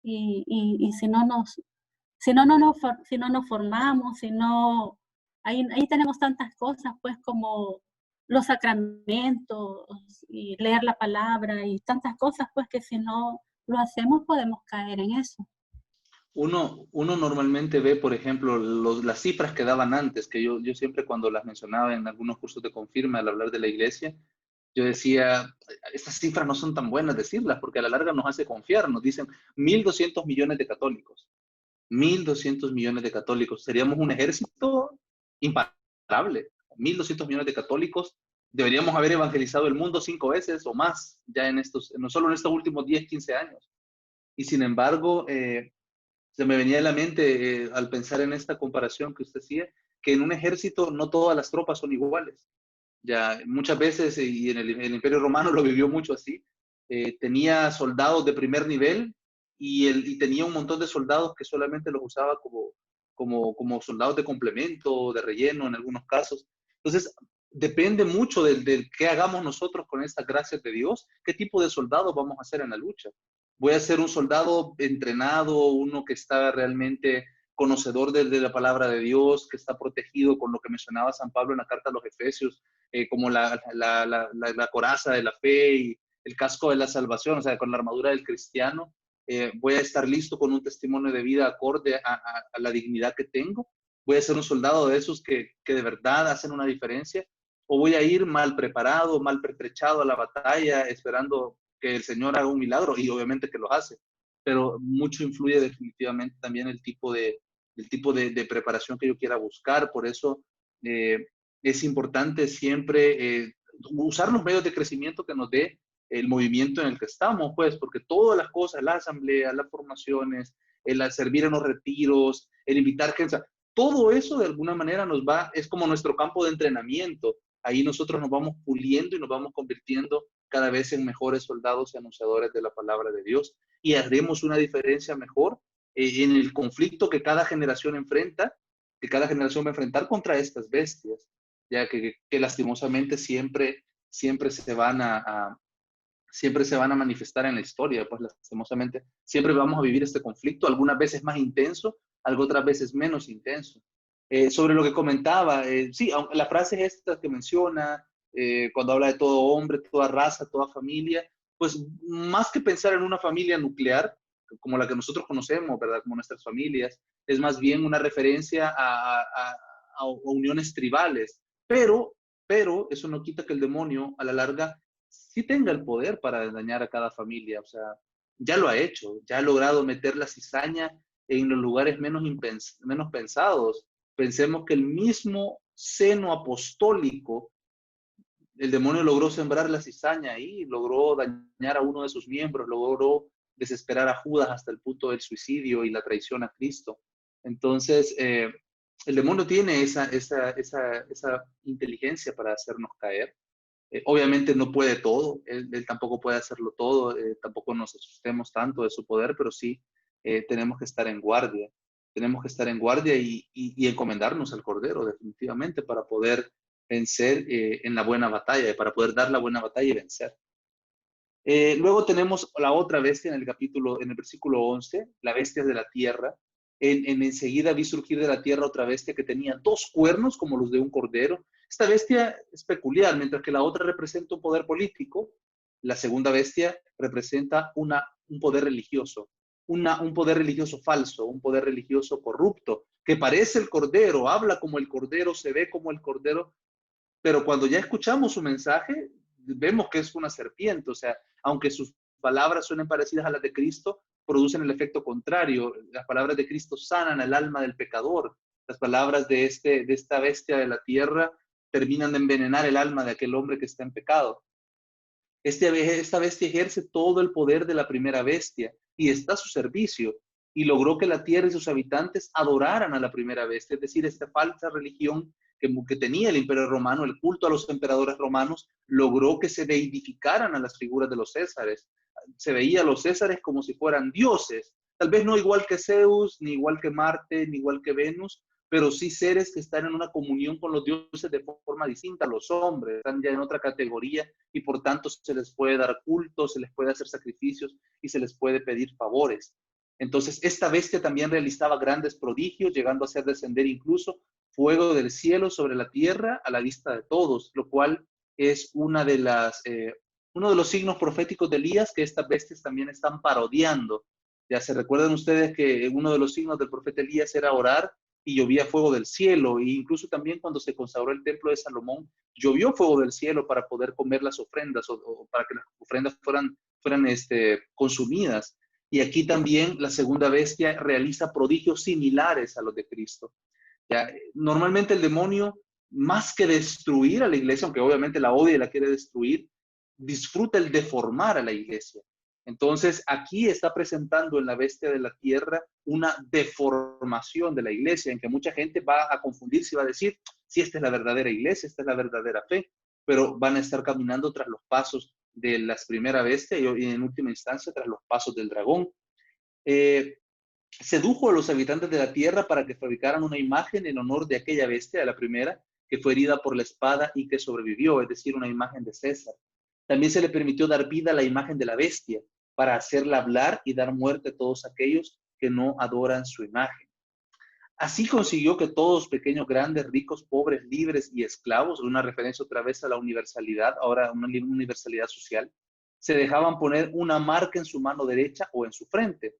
Y si no nos formamos, ahí tenemos tantas cosas, pues como los sacramentos y leer la palabra y tantas cosas, pues que si no lo hacemos podemos caer en eso. Uno normalmente ve, por ejemplo, las cifras que daban antes, que yo siempre cuando las mencionaba en algunos cursos de confirma al hablar de la iglesia, yo decía, estas cifras no son tan buenas decirlas, porque a la larga nos hace confiar. Nos dicen 1.200 millones de católicos. 1.200 millones de católicos. Seríamos un ejército imparable. 1.200 millones de católicos. Deberíamos haber evangelizado el mundo 5 veces o más, ya no solo en estos últimos 10, 15 años. Y sin embargo, se me venía a la mente al pensar en esta comparación que usted hacía, que en un ejército no todas las tropas son iguales. Ya muchas veces, y en el Imperio Romano lo vivió mucho así, tenía soldados de primer nivel y tenía un montón de soldados que solamente los usaba como soldados de complemento, de relleno en algunos casos. Entonces, depende mucho del qué hagamos nosotros con estas gracias de Dios, qué tipo de soldados vamos a hacer en la lucha. Voy a ser un soldado entrenado, uno que está realmente conocedor de la palabra de Dios, que está protegido con lo que mencionaba San Pablo en la carta a los Efesios, como la coraza de la fe y el casco de la salvación, o sea, con la armadura del cristiano. Voy a estar listo con un testimonio de vida acorde a la dignidad que tengo. Voy a ser un soldado de esos que de verdad hacen una diferencia, o voy a ir mal preparado, mal pertrechado a la batalla, esperando que el Señor haga un milagro, y obviamente que lo hace, pero mucho influye definitivamente también el tipo de preparación que yo quiera buscar. Por eso es importante siempre usar los medios de crecimiento que nos dé el movimiento en el que estamos, pues, porque todas las cosas, la asamblea, las formaciones, el servir en los retiros, el invitar gente, o sea, todo eso de alguna manera es como nuestro campo de entrenamiento. Ahí nosotros nos vamos puliendo y nos vamos convirtiendo cada vez en mejores soldados y anunciadores de la palabra de Dios, y haremos una diferencia mejor en el conflicto que cada generación enfrenta, que cada generación va a enfrentar contra estas bestias, ya que lastimosamente siempre siempre se van a manifestar en la historia, pues lastimosamente siempre vamos a vivir este conflicto, algunas veces más intenso, otras veces menos intenso. Sobre lo que comentaba, sí, la frase es esta que menciona, cuando habla de todo hombre, toda raza, toda familia, pues más que pensar en una familia nuclear, como la que nosotros conocemos, ¿verdad? Como nuestras familias, es más bien una referencia a uniones tribales, pero eso no quita que el demonio a la larga sí tenga el poder para dañar a cada familia. O sea, ya lo ha hecho, ya ha logrado meter la cizaña en los lugares menos pensados. Pensemos que el mismo seno apostólico, el demonio logró sembrar la cizaña ahí, logró dañar a uno de sus miembros, logró desesperar a Judas hasta el punto del suicidio y la traición a Cristo. Entonces, el demonio tiene esa inteligencia para hacernos caer. Obviamente no puede todo, él tampoco puede hacerlo todo, tampoco nos asustemos tanto de su poder, pero sí tenemos que estar en guardia. Tenemos que estar en guardia y encomendarnos al Cordero, definitivamente, para poder vencer en la buena batalla, para poder dar la buena batalla y vencer. Luego tenemos la otra bestia en el versículo 11, la bestia de la tierra. Enseguida vi surgir de la tierra otra bestia que tenía 2 cuernos como los de un cordero. Esta bestia es peculiar, mientras que la otra representa un poder político, la segunda bestia representa un poder religioso, un poder religioso falso, un poder religioso corrupto, que parece el cordero, habla como el cordero, se ve como el cordero, pero cuando ya escuchamos su mensaje, vemos que es una serpiente. O sea, aunque sus palabras suenen parecidas a las de Cristo, producen el efecto contrario. Las palabras de Cristo sanan el alma del pecador. Las palabras de esta bestia de la tierra terminan de envenenar el alma de aquel hombre que está en pecado. Esta bestia ejerce todo el poder de la primera bestia y está a su servicio, y logró que la tierra y sus habitantes adoraran a la primera bestia, es decir, esta falsa religión que tenía el Imperio Romano, el culto a los emperadores romanos, logró que se deidificaran a las figuras de los césares. Se veía a los césares como si fueran dioses, tal vez no igual que Zeus, ni igual que Marte, ni igual que Venus, pero sí seres que están en una comunión con los dioses de forma distinta a los hombres, están ya en otra categoría y por tanto se les puede dar culto, se les puede hacer sacrificios y se les puede pedir favores. Entonces, esta bestia también realizaba grandes prodigios, llegando a hacer descender incluso fuego del cielo sobre la tierra a la vista de todos, lo cual es uno de los signos proféticos de Elías que estas bestias también están parodiando. Ya se recuerdan ustedes que uno de los signos del profeta Elías era orar y llovía fuego del cielo, e incluso también cuando se consagró el templo de Salomón, llovió fuego del cielo para poder comer las ofrendas o para que las ofrendas fueran consumidas. Y aquí también la segunda bestia realiza prodigios similares a los de Cristo. Ya, normalmente el demonio, más que destruir a la iglesia, aunque obviamente la odia y la quiere destruir, disfruta el deformar a la iglesia. Entonces, aquí está presentando en la bestia de la tierra una deformación de la iglesia, en que mucha gente va a confundirse y va a decir, sí, esta es la verdadera iglesia, esta es la verdadera fe, pero van a estar caminando tras los pasos de la primera bestia y en última instancia tras los pasos del dragón. Sedujo a los habitantes de la tierra para que fabricaran una imagen en honor de aquella bestia, de la primera, que fue herida por la espada y que sobrevivió, es decir, una imagen de César. También se le permitió dar vida a la imagen de la bestia, para hacerla hablar y dar muerte a todos aquellos que no adoran su imagen. Así consiguió que todos, pequeños, grandes, ricos, pobres, libres y esclavos, una referencia otra vez a la universalidad, ahora una universalidad social, se dejaban poner una marca en su mano derecha o en su frente,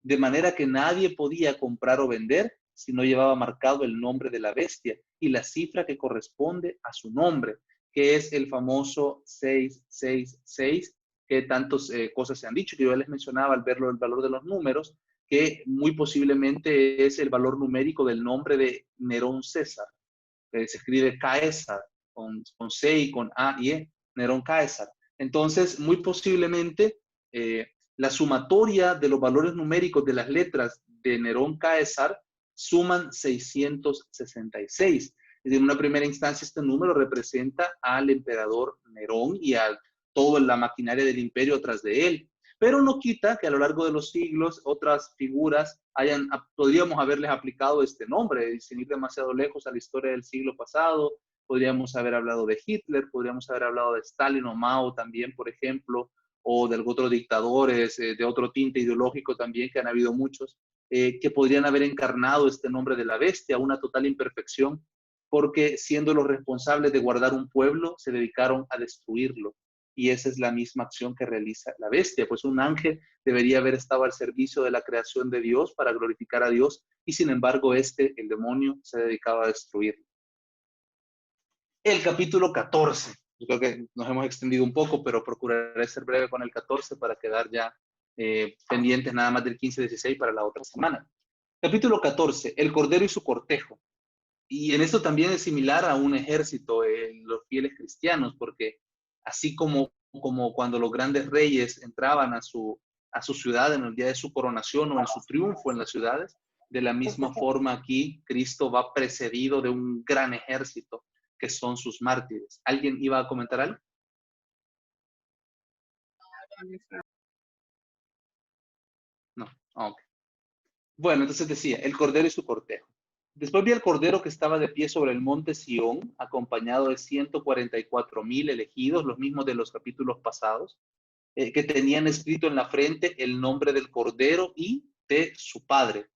de manera que nadie podía comprar o vender si no llevaba marcado el nombre de la bestia y la cifra que corresponde a su nombre, que es el famoso 666, que tantas cosas se han dicho, que yo les mencionaba al ver el valor de los números, que muy posiblemente es el valor numérico del nombre de Nerón César, que se escribe Caesar, con C y con A y E, Nerón Caesar. Entonces, muy posiblemente la sumatoria de los valores numéricos de las letras de Nerón Caesar suman 666. En una primera instancia, este número representa al emperador Nerón y a toda la maquinaria del imperio atrás de él. Pero no quita que a lo largo de los siglos otras figuras podríamos haberles aplicado este nombre, y sin ir demasiado lejos a la historia del siglo pasado. Podríamos haber hablado de Hitler, podríamos haber hablado de Stalin o Mao también, por ejemplo, o de otros dictadores de otro tinte ideológico también, que han habido muchos, que podrían haber encarnado este nombre de la bestia, una total imperfección, porque siendo los responsables de guardar un pueblo, se dedicaron a destruirlo. Y esa es la misma acción que realiza la bestia, pues un ángel debería haber estado al servicio de la creación de Dios para glorificar a Dios, y sin embargo el demonio, se dedicaba a destruirlo. El capítulo 14, yo creo que nos hemos extendido un poco, pero procuraré ser breve con el 14 para quedar ya pendientes nada más del 15-16 para la otra semana. Capítulo 14, el Cordero y su cortejo. Y en esto también es similar a un ejército en los fieles cristianos, porque así como cuando los grandes reyes entraban a su ciudad en el día de su coronación o en su triunfo en las ciudades, de la misma forma aquí Cristo va precedido de un gran ejército que son sus mártires. ¿Alguien iba a comentar algo? No, ok. Bueno, entonces decía, el Cordero y su cortejo. Después vi al Cordero que estaba de pie sobre el monte Sión, acompañado de 144,000 elegidos, los mismos de los capítulos pasados, que tenían escrito en la frente el nombre del Cordero y de su Padre.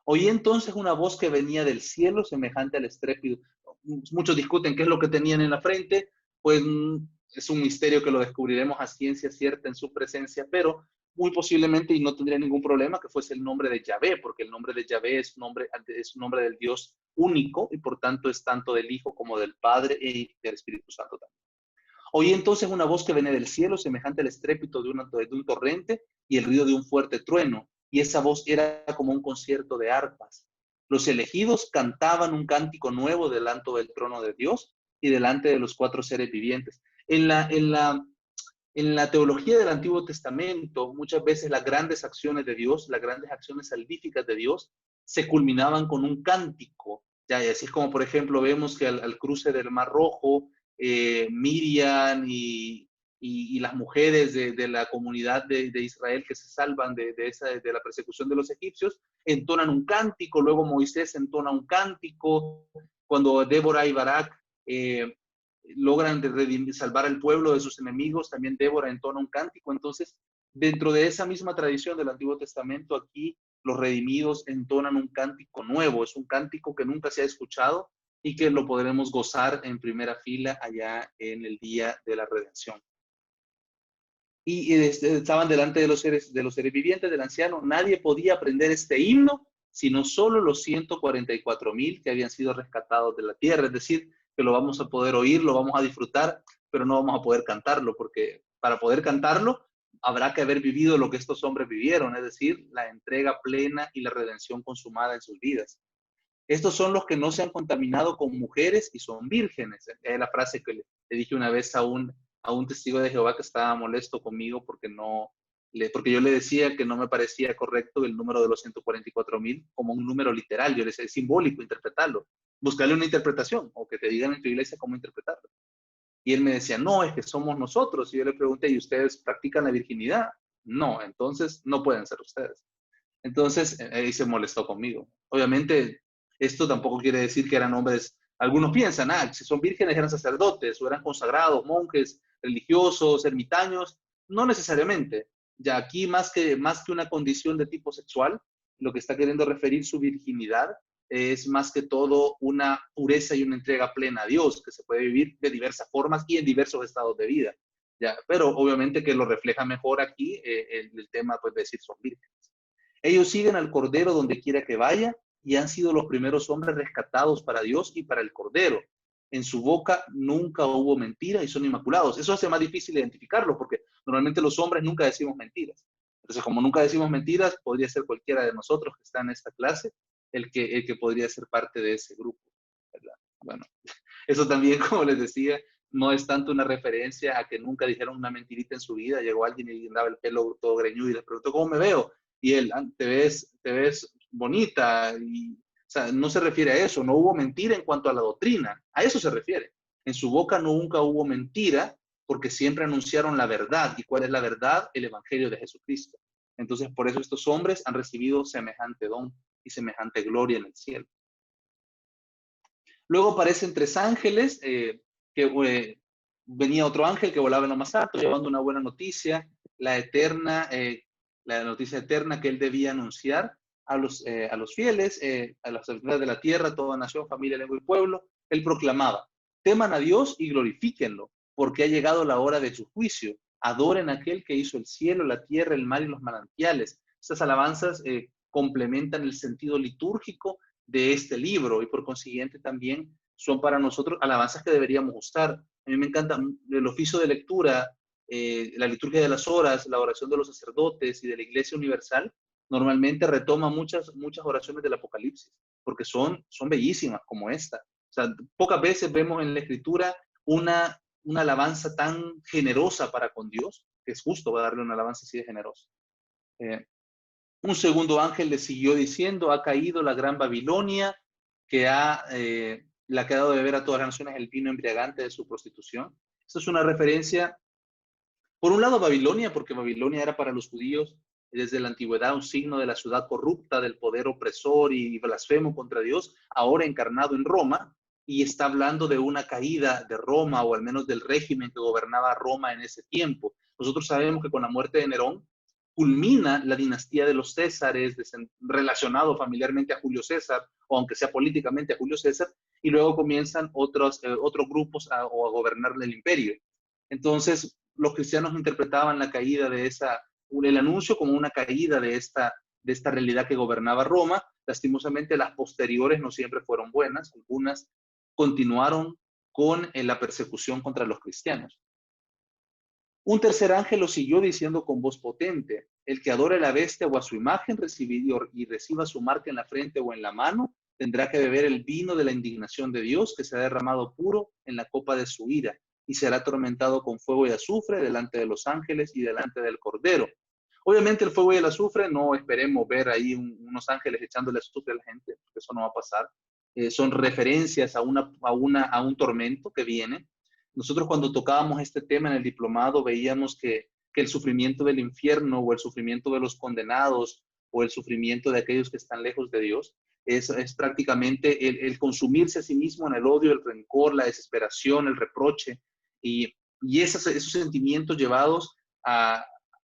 Oí entonces una voz que venía del cielo, semejante al estrépito. Muchos discuten qué es lo que tenían en la frente, pues es un misterio que lo descubriremos a ciencia cierta en su presencia, pero muy posiblemente, y no tendría ningún problema, que fuese el nombre de Yahvé, porque el nombre de Yahvé es un nombre del Dios único, y por tanto es tanto del Hijo como del Padre y del Espíritu Santo también. Oí entonces una voz que venía del cielo, semejante al estrépito de un torrente y el ruido de un fuerte trueno, y esa voz era como un concierto de arpas. Los elegidos cantaban un cántico nuevo delante del trono de Dios y delante de los 4 seres vivientes. En la En la teología del Antiguo Testamento, muchas veces las grandes acciones de Dios, las grandes acciones salvíficas de Dios, se culminaban con un cántico. Ya, y así es como, por ejemplo, vemos que al cruce del Mar Rojo, Miriam y las mujeres de la comunidad de Israel que se salvan de la persecución de los egipcios, entonan un cántico. Luego Moisés entona un cántico. Cuando Débora y Barak logran salvar al pueblo de sus enemigos, también Débora entona un cántico. Entonces, dentro de esa misma tradición del Antiguo Testamento, aquí los redimidos entonan un cántico nuevo. Es un cántico que nunca se ha escuchado y que lo podremos gozar en primera fila allá en el día de la redención. Y estaban delante de los seres vivientes, del anciano. Nadie podía aprender este himno, sino solo los 144,000 que habían sido rescatados de la tierra. Es decir, que lo vamos a poder oír, lo vamos a disfrutar, pero no vamos a poder cantarlo, porque para poder cantarlo habrá que haber vivido lo que estos hombres vivieron, es decir, la entrega plena y la redención consumada en sus vidas. Estos son los que no se han contaminado con mujeres y son vírgenes. Es la frase que le dije una vez a un testigo de Jehová que estaba molesto conmigo porque yo le decía que no me parecía correcto el número de los 144,000 como un número literal. Yo le decía, es simbólico interpretarlo. Buscarle una interpretación o que te digan en tu iglesia cómo interpretarlo. Y él me decía, no, es que somos nosotros. Y yo le pregunté, ¿y ustedes practican la virginidad? No, entonces no pueden ser ustedes. Entonces, ahí se molestó conmigo. Obviamente, esto tampoco quiere decir que eran hombres. Algunos piensan, si son vírgenes eran sacerdotes o eran consagrados, monjes, religiosos, ermitaños. No necesariamente. Ya aquí, más que una condición de tipo sexual, lo que está queriendo referir su virginidad es más que todo una pureza y una entrega plena a Dios, que se puede vivir de diversas formas y en diversos estados de vida. Ya, pero obviamente que lo refleja mejor aquí el tema pues, de decir son vírgenes. Ellos siguen al Cordero donde quiera que vaya y han sido los primeros hombres rescatados para Dios y para el Cordero. En su boca nunca hubo mentira y son inmaculados. Eso hace más difícil identificarlo porque normalmente los hombres nunca decimos mentiras. Entonces, como nunca decimos mentiras, podría ser cualquiera de nosotros que está en esta clase el que podría ser parte de ese grupo, ¿verdad? Bueno, eso también, como les decía, no es tanto una referencia a que nunca dijeron una mentirita en su vida. Llegó alguien y andaba el pelo todo greñudo y les preguntó, ¿cómo me veo? Y él, te ves bonita. Y, o sea, no se refiere a eso. No hubo mentira en cuanto a la doctrina. A eso se refiere. En su boca nunca hubo mentira porque siempre anunciaron la verdad. ¿Y cuál es la verdad? El evangelio de Jesucristo. Entonces, por eso estos hombres han recibido semejante don y semejante gloria en el cielo. Luego aparecen 3 ángeles, venía otro ángel que volaba en lo más alto, llevando una buena noticia, la noticia eterna que él debía anunciar a los fieles, a las habitantes de la tierra, toda nación, familia, lengua y pueblo. Él proclamaba, teman a Dios y glorifíquenlo, porque ha llegado la hora de su juicio. Adoren a aquel que hizo el cielo, la tierra, el mar y los manantiales. Estas alabanzas complementan el sentido litúrgico de este libro y por consiguiente también son para nosotros alabanzas que deberíamos usar. A mí me encanta el oficio de lectura, la liturgia de las horas, la oración de los sacerdotes y de la Iglesia Universal. Normalmente retoma muchas oraciones del Apocalipsis porque son bellísimas como esta. O sea, pocas veces vemos en la Escritura una alabanza tan generosa para con Dios, que es justo darle una alabanza así de generosa. Un segundo ángel le siguió diciendo, ha caído la gran Babilonia, que le ha dado de beber a todas las naciones el vino embriagante de su prostitución. Esto es una referencia, por un lado, Babilonia, porque Babilonia era para los judíos desde la antigüedad un signo de la ciudad corrupta, del poder opresor y blasfemo contra Dios, ahora encarnado en Roma, y está hablando de una caída de Roma, o al menos del régimen que gobernaba Roma en ese tiempo. Nosotros sabemos que con la muerte de Nerón, culmina la dinastía de los Césares, relacionado familiarmente a Julio César, o aunque sea políticamente a Julio César, y luego comienzan otros grupos a gobernar el imperio. Entonces, los cristianos interpretaban la caída el anuncio como una caída de esta realidad que gobernaba Roma. Lastimosamente, las posteriores no siempre fueron buenas, algunas continuaron con la persecución contra los cristianos. Un tercer ángel lo siguió diciendo con voz potente, el que adore a la bestia o a su imagen y reciba su marca en la frente o en la mano, tendrá que beber el vino de la indignación de Dios que se ha derramado puro en la copa de su ira. y será atormentado con fuego y azufre delante de los ángeles y delante del Cordero. Obviamente el fuego y el azufre, no esperemos ver ahí unos ángeles echándole azufre a la gente, porque eso no va a pasar. Son referencias a un tormento que viene. Nosotros cuando tocábamos este tema en el diplomado veíamos que el sufrimiento del infierno o el sufrimiento de los condenados o el sufrimiento de aquellos que están lejos de Dios es prácticamente el consumirse a sí mismo en el odio, el rencor, la desesperación, el reproche y esos sentimientos llevados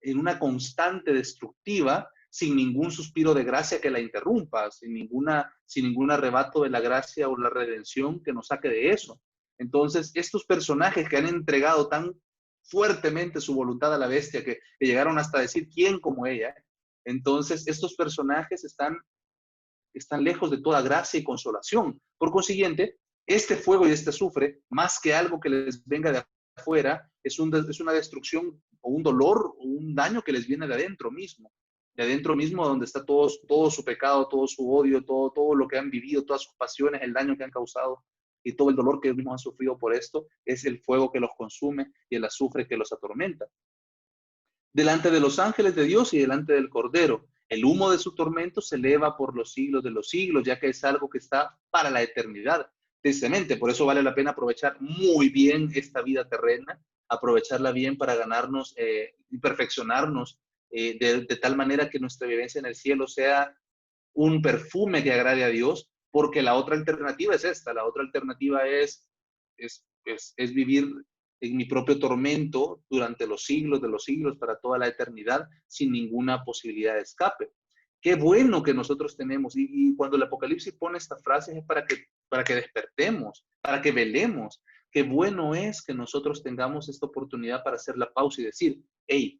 en una constante destructiva sin ningún suspiro de gracia que la interrumpa, sin ningún arrebato de la gracia o la redención que nos saque de eso. Entonces, estos personajes que han entregado tan fuertemente su voluntad a la bestia, que llegaron hasta decir, ¿quién como ella? Entonces, estos personajes están lejos de toda gracia y consolación. Por consiguiente, este fuego y este azufre, más que algo que les venga de afuera, es una destrucción o un dolor o un daño que les viene de adentro mismo donde está todo su pecado, todo su odio, todo lo que han vivido, todas sus pasiones, el daño que han causado y todo el dolor que ellos mismos han sufrido por esto, es el fuego que los consume y el azufre que los atormenta. Delante de los ángeles de Dios y delante del Cordero, el humo de su tormento se eleva por los siglos de los siglos, ya que es algo que está para la eternidad. Tristemente, por eso vale la pena aprovechar muy bien esta vida terrena, aprovecharla bien para ganarnos y perfeccionarnos de tal manera que nuestra vivencia en el cielo sea un perfume que agrade a Dios, porque la otra alternativa es esta, la otra alternativa es vivir en mi propio tormento durante los siglos de los siglos para toda la eternidad sin ninguna posibilidad de escape. Qué bueno que nosotros tenemos, y cuando el Apocalipsis pone esta frase es para que despertemos, para que velemos. Qué bueno es que nosotros tengamos esta oportunidad para hacer la pausa y decir, hey,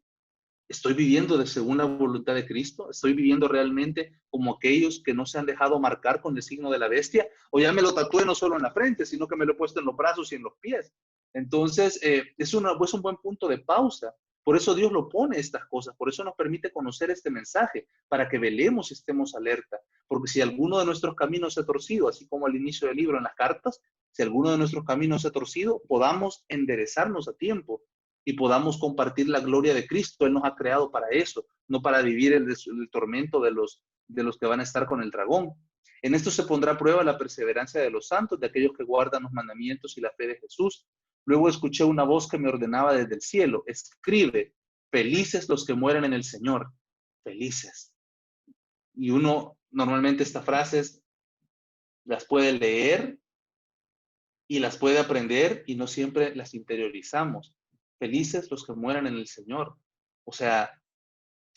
¿estoy viviendo según la voluntad de Cristo? ¿Estoy viviendo realmente como aquellos que no se han dejado marcar con el signo de la bestia? ¿O ya me lo tatué no solo en la frente, sino que me lo he puesto en los brazos y en los pies? Entonces, es un buen punto de pausa. Por eso Dios lo pone estas cosas, por eso nos permite conocer este mensaje, para que velemos y estemos alerta. Porque si alguno de nuestros caminos se ha torcido, así como al inicio del libro en las cartas, si alguno de nuestros caminos se ha torcido, podamos enderezarnos a tiempo y podamos compartir la gloria de Cristo. Él nos ha creado para eso, no para vivir el tormento de los que van a estar con el dragón. En esto se pondrá a prueba la perseverancia de los santos, de aquellos que guardan los mandamientos y la fe de Jesús. Luego escuché una voz que me ordenaba desde el cielo, escribe, felices los que mueren en el Señor, felices. Y uno normalmente estas frases las puede leer y las puede aprender y no siempre las interiorizamos. Felices los que mueran en el Señor. O sea,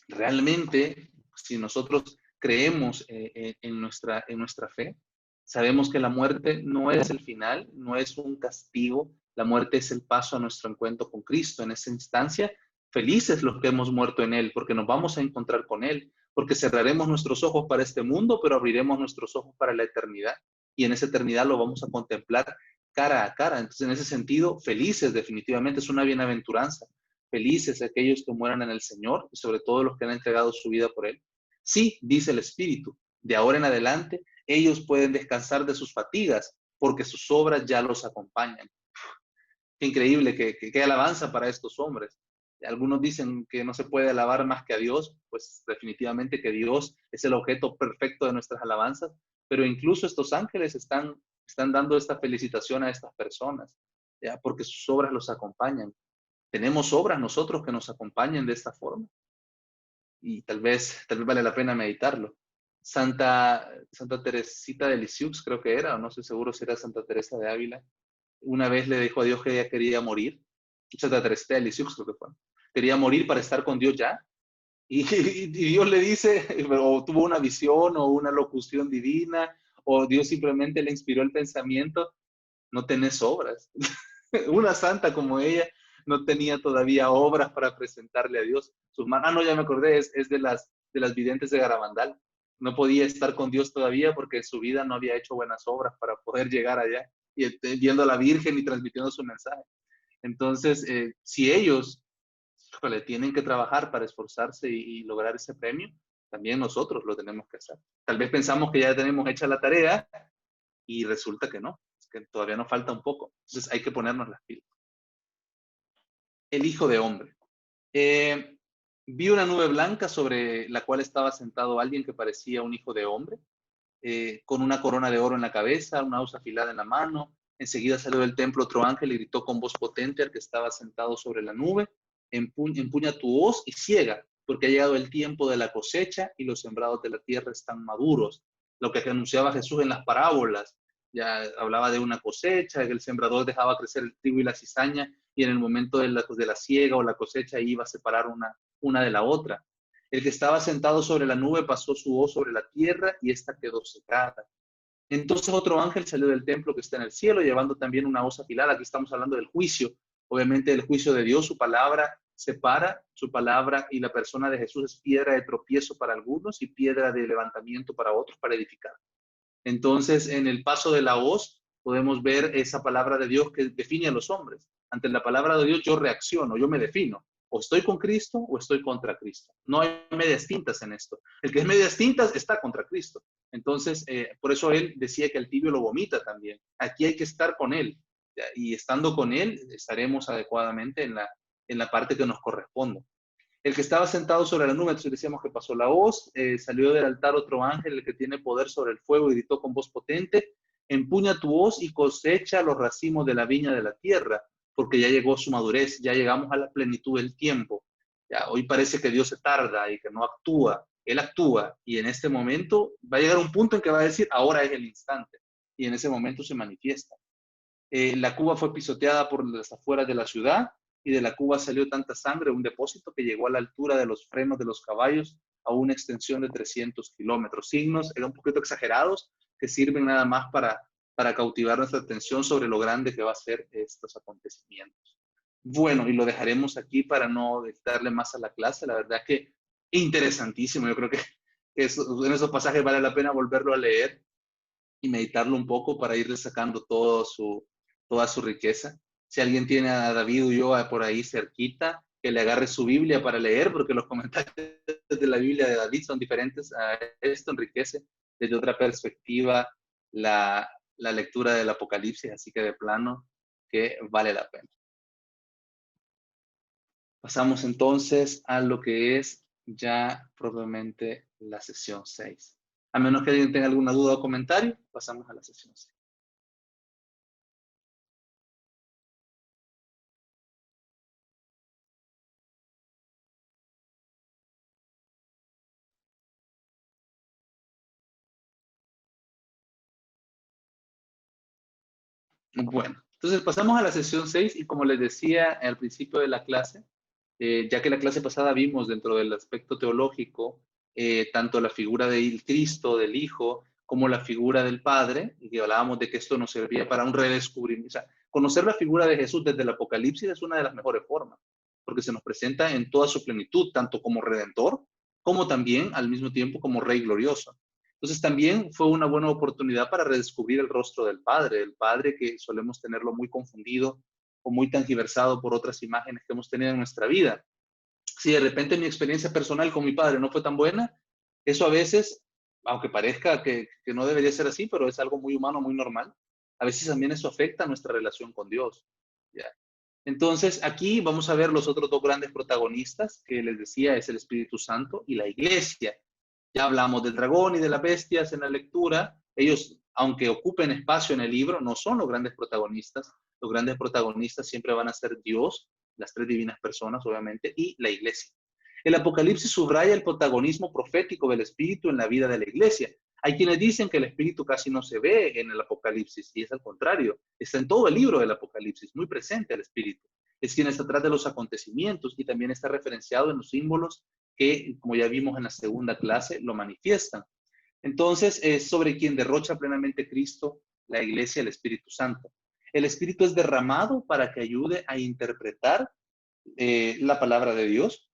realmente, si nosotros creemos en nuestra fe, sabemos que la muerte no es el final, no es un castigo, la muerte es el paso a nuestro encuentro con Cristo. En esa instancia, felices los que hemos muerto en Él, porque nos vamos a encontrar con Él, porque cerraremos nuestros ojos para este mundo, pero abriremos nuestros ojos para la eternidad, y en esa eternidad lo vamos a contemplar cara a cara. Entonces, en ese sentido, felices definitivamente, es una bienaventuranza. Felices aquellos que mueran en el Señor, y sobre todo los que han entregado su vida por Él. Sí, dice el Espíritu, de ahora en adelante, ellos pueden descansar de sus fatigas, porque sus obras ya los acompañan. Qué increíble, qué alabanza para estos hombres. Algunos dicen que no se puede alabar más que a Dios, pues definitivamente que Dios es el objeto perfecto de nuestras alabanzas, pero incluso estos ángeles están dando esta felicitación a estas personas, ¿ya? Porque sus obras los acompañan. Tenemos obras nosotros que nos acompañen de esta forma, y tal vez vale la pena meditarlo. Santa Teresita de Lisieux, creo que era, o no estoy seguro si era Santa Teresa de Ávila, una vez le dijo a Dios que ella quería morir. Santa Teresita de Lisieux creo que fue. Quería morir para estar con Dios ya. Y Dios le dice, o tuvo una visión o una locución divina, o Dios simplemente le inspiró el pensamiento, no tenés obras. Una santa como ella no tenía todavía obras para presentarle a Dios. Sus manos, no, ya me acordé, es de las videntes de Garabandal. No podía estar con Dios todavía porque en su vida no había hecho buenas obras para poder llegar allá, y viendo a la Virgen y transmitiendo su mensaje. Entonces, si ellos tienen que trabajar para esforzarse y lograr ese premio, también nosotros lo tenemos que hacer. Tal vez pensamos que ya tenemos hecha la tarea y resulta que no, es que todavía nos falta un poco. Entonces hay que ponernos las pilas. el Hijo de Hombre. Vi una nube blanca sobre la cual estaba sentado alguien que parecía un hijo de hombre, con una corona de oro en la cabeza, una hoz afilada en la mano. Enseguida salió del templo otro ángel y gritó con voz potente al que estaba sentado sobre la nube: empuña tu hoz y ciega, porque ha llegado el tiempo de la cosecha y los sembrados de la tierra están maduros. Lo que anunciaba Jesús en las parábolas, ya hablaba de una cosecha, que el sembrador dejaba crecer el trigo y la cizaña, y en el momento de la siega o la cosecha iba a separar una de la otra. El que estaba sentado sobre la nube pasó su hoz sobre la tierra y ésta quedó secada. Entonces otro ángel salió del templo que está en el cielo, llevando también una hoz afilada. Aquí estamos hablando del juicio, obviamente del juicio de Dios. Su palabra separa, su palabra y la persona de Jesús es piedra de tropiezo para algunos y piedra de levantamiento para otros, para edificar. Entonces, en el paso de la hoz podemos ver esa palabra de Dios que define a los hombres. Ante la palabra de Dios yo reacciono, yo me defino. O estoy con Cristo o estoy contra Cristo. No hay medias tintas en esto. El que es medias tintas está contra Cristo. Entonces, por eso él decía que el tibio lo vomita también. Aquí hay que estar con él. Y estando con él, estaremos adecuadamente en la parte que nos corresponde. El que estaba sentado sobre la nube, entonces decíamos que pasó la hoz, salió del altar otro ángel, el que tiene poder sobre el fuego, y gritó con voz potente: empuña tu hoz y cosecha los racimos de la viña de la tierra, porque ya llegó su madurez, ya llegamos a la plenitud del tiempo. Ya, hoy parece que Dios se tarda y que no actúa. Él actúa, y en este momento va a llegar un punto en que va a decir: ahora es el instante, y en ese momento se manifiesta. La cuba fue pisoteada por las afueras de la ciudad, y de la cuba salió tanta sangre, un depósito que llegó a la altura de los frenos de los caballos, a una extensión de 300 kilómetros. Signos un poquito exagerados que sirven nada más para cautivar nuestra atención sobre lo grande que va a ser estos acontecimientos. Bueno, y lo dejaremos aquí para no darle más a la clase. La verdad que interesantísimo. Yo creo que en esos pasajes vale la pena volverlo a leer y meditarlo un poco para irle sacando toda su riqueza. Si alguien tiene a David Ulloa por ahí cerquita, que le agarre su Biblia para leer, porque los comentarios de la Biblia de David son diferentes a esto, enriquece desde otra perspectiva la lectura del Apocalipsis, así que de plano que vale la pena. Pasamos entonces a lo que es ya propiamente la sesión 6. A menos que alguien tenga alguna duda o comentario, pasamos a la sesión 6. Bueno, entonces pasamos a la sesión 6 y como les decía al principio de la clase, ya que la clase pasada vimos dentro del aspecto teológico tanto la figura del Cristo, del Hijo, como la figura del Padre, y que hablábamos de que esto nos servía para un redescubrimiento. O sea, conocer la figura de Jesús desde el Apocalipsis es una de las mejores formas, porque se nos presenta en toda su plenitud, tanto como Redentor, como también al mismo tiempo como Rey glorioso. Entonces también fue una buena oportunidad para redescubrir el rostro del Padre que solemos tenerlo muy confundido o muy tangiversado por otras imágenes que hemos tenido en nuestra vida. Si de repente mi experiencia personal con mi padre no fue tan buena, eso a veces, aunque parezca que no debería ser así, pero es algo muy humano, muy normal, a veces también eso afecta nuestra relación con Dios. ¿Ya? Entonces, aquí vamos a ver los otros dos grandes protagonistas, que les decía es el Espíritu Santo y la Iglesia. Ya hablamos del dragón y de las bestias en la lectura. Ellos, aunque ocupen espacio en el libro, no son los grandes protagonistas. Los grandes protagonistas siempre van a ser Dios, las tres divinas personas, obviamente, y la Iglesia. El Apocalipsis subraya el protagonismo profético del Espíritu en la vida de la Iglesia. Hay quienes dicen que el Espíritu casi no se ve en el Apocalipsis, y es al contrario. Está en todo el libro del Apocalipsis, muy presente el Espíritu. Es quien está atrás de los acontecimientos y también está referenciado en los símbolos que, como ya vimos en la segunda clase, lo manifiestan. Entonces, es sobre quien derrocha plenamente Cristo, la Iglesia, el Espíritu Santo. El Espíritu es derramado para que ayude a interpretar la palabra de Dios,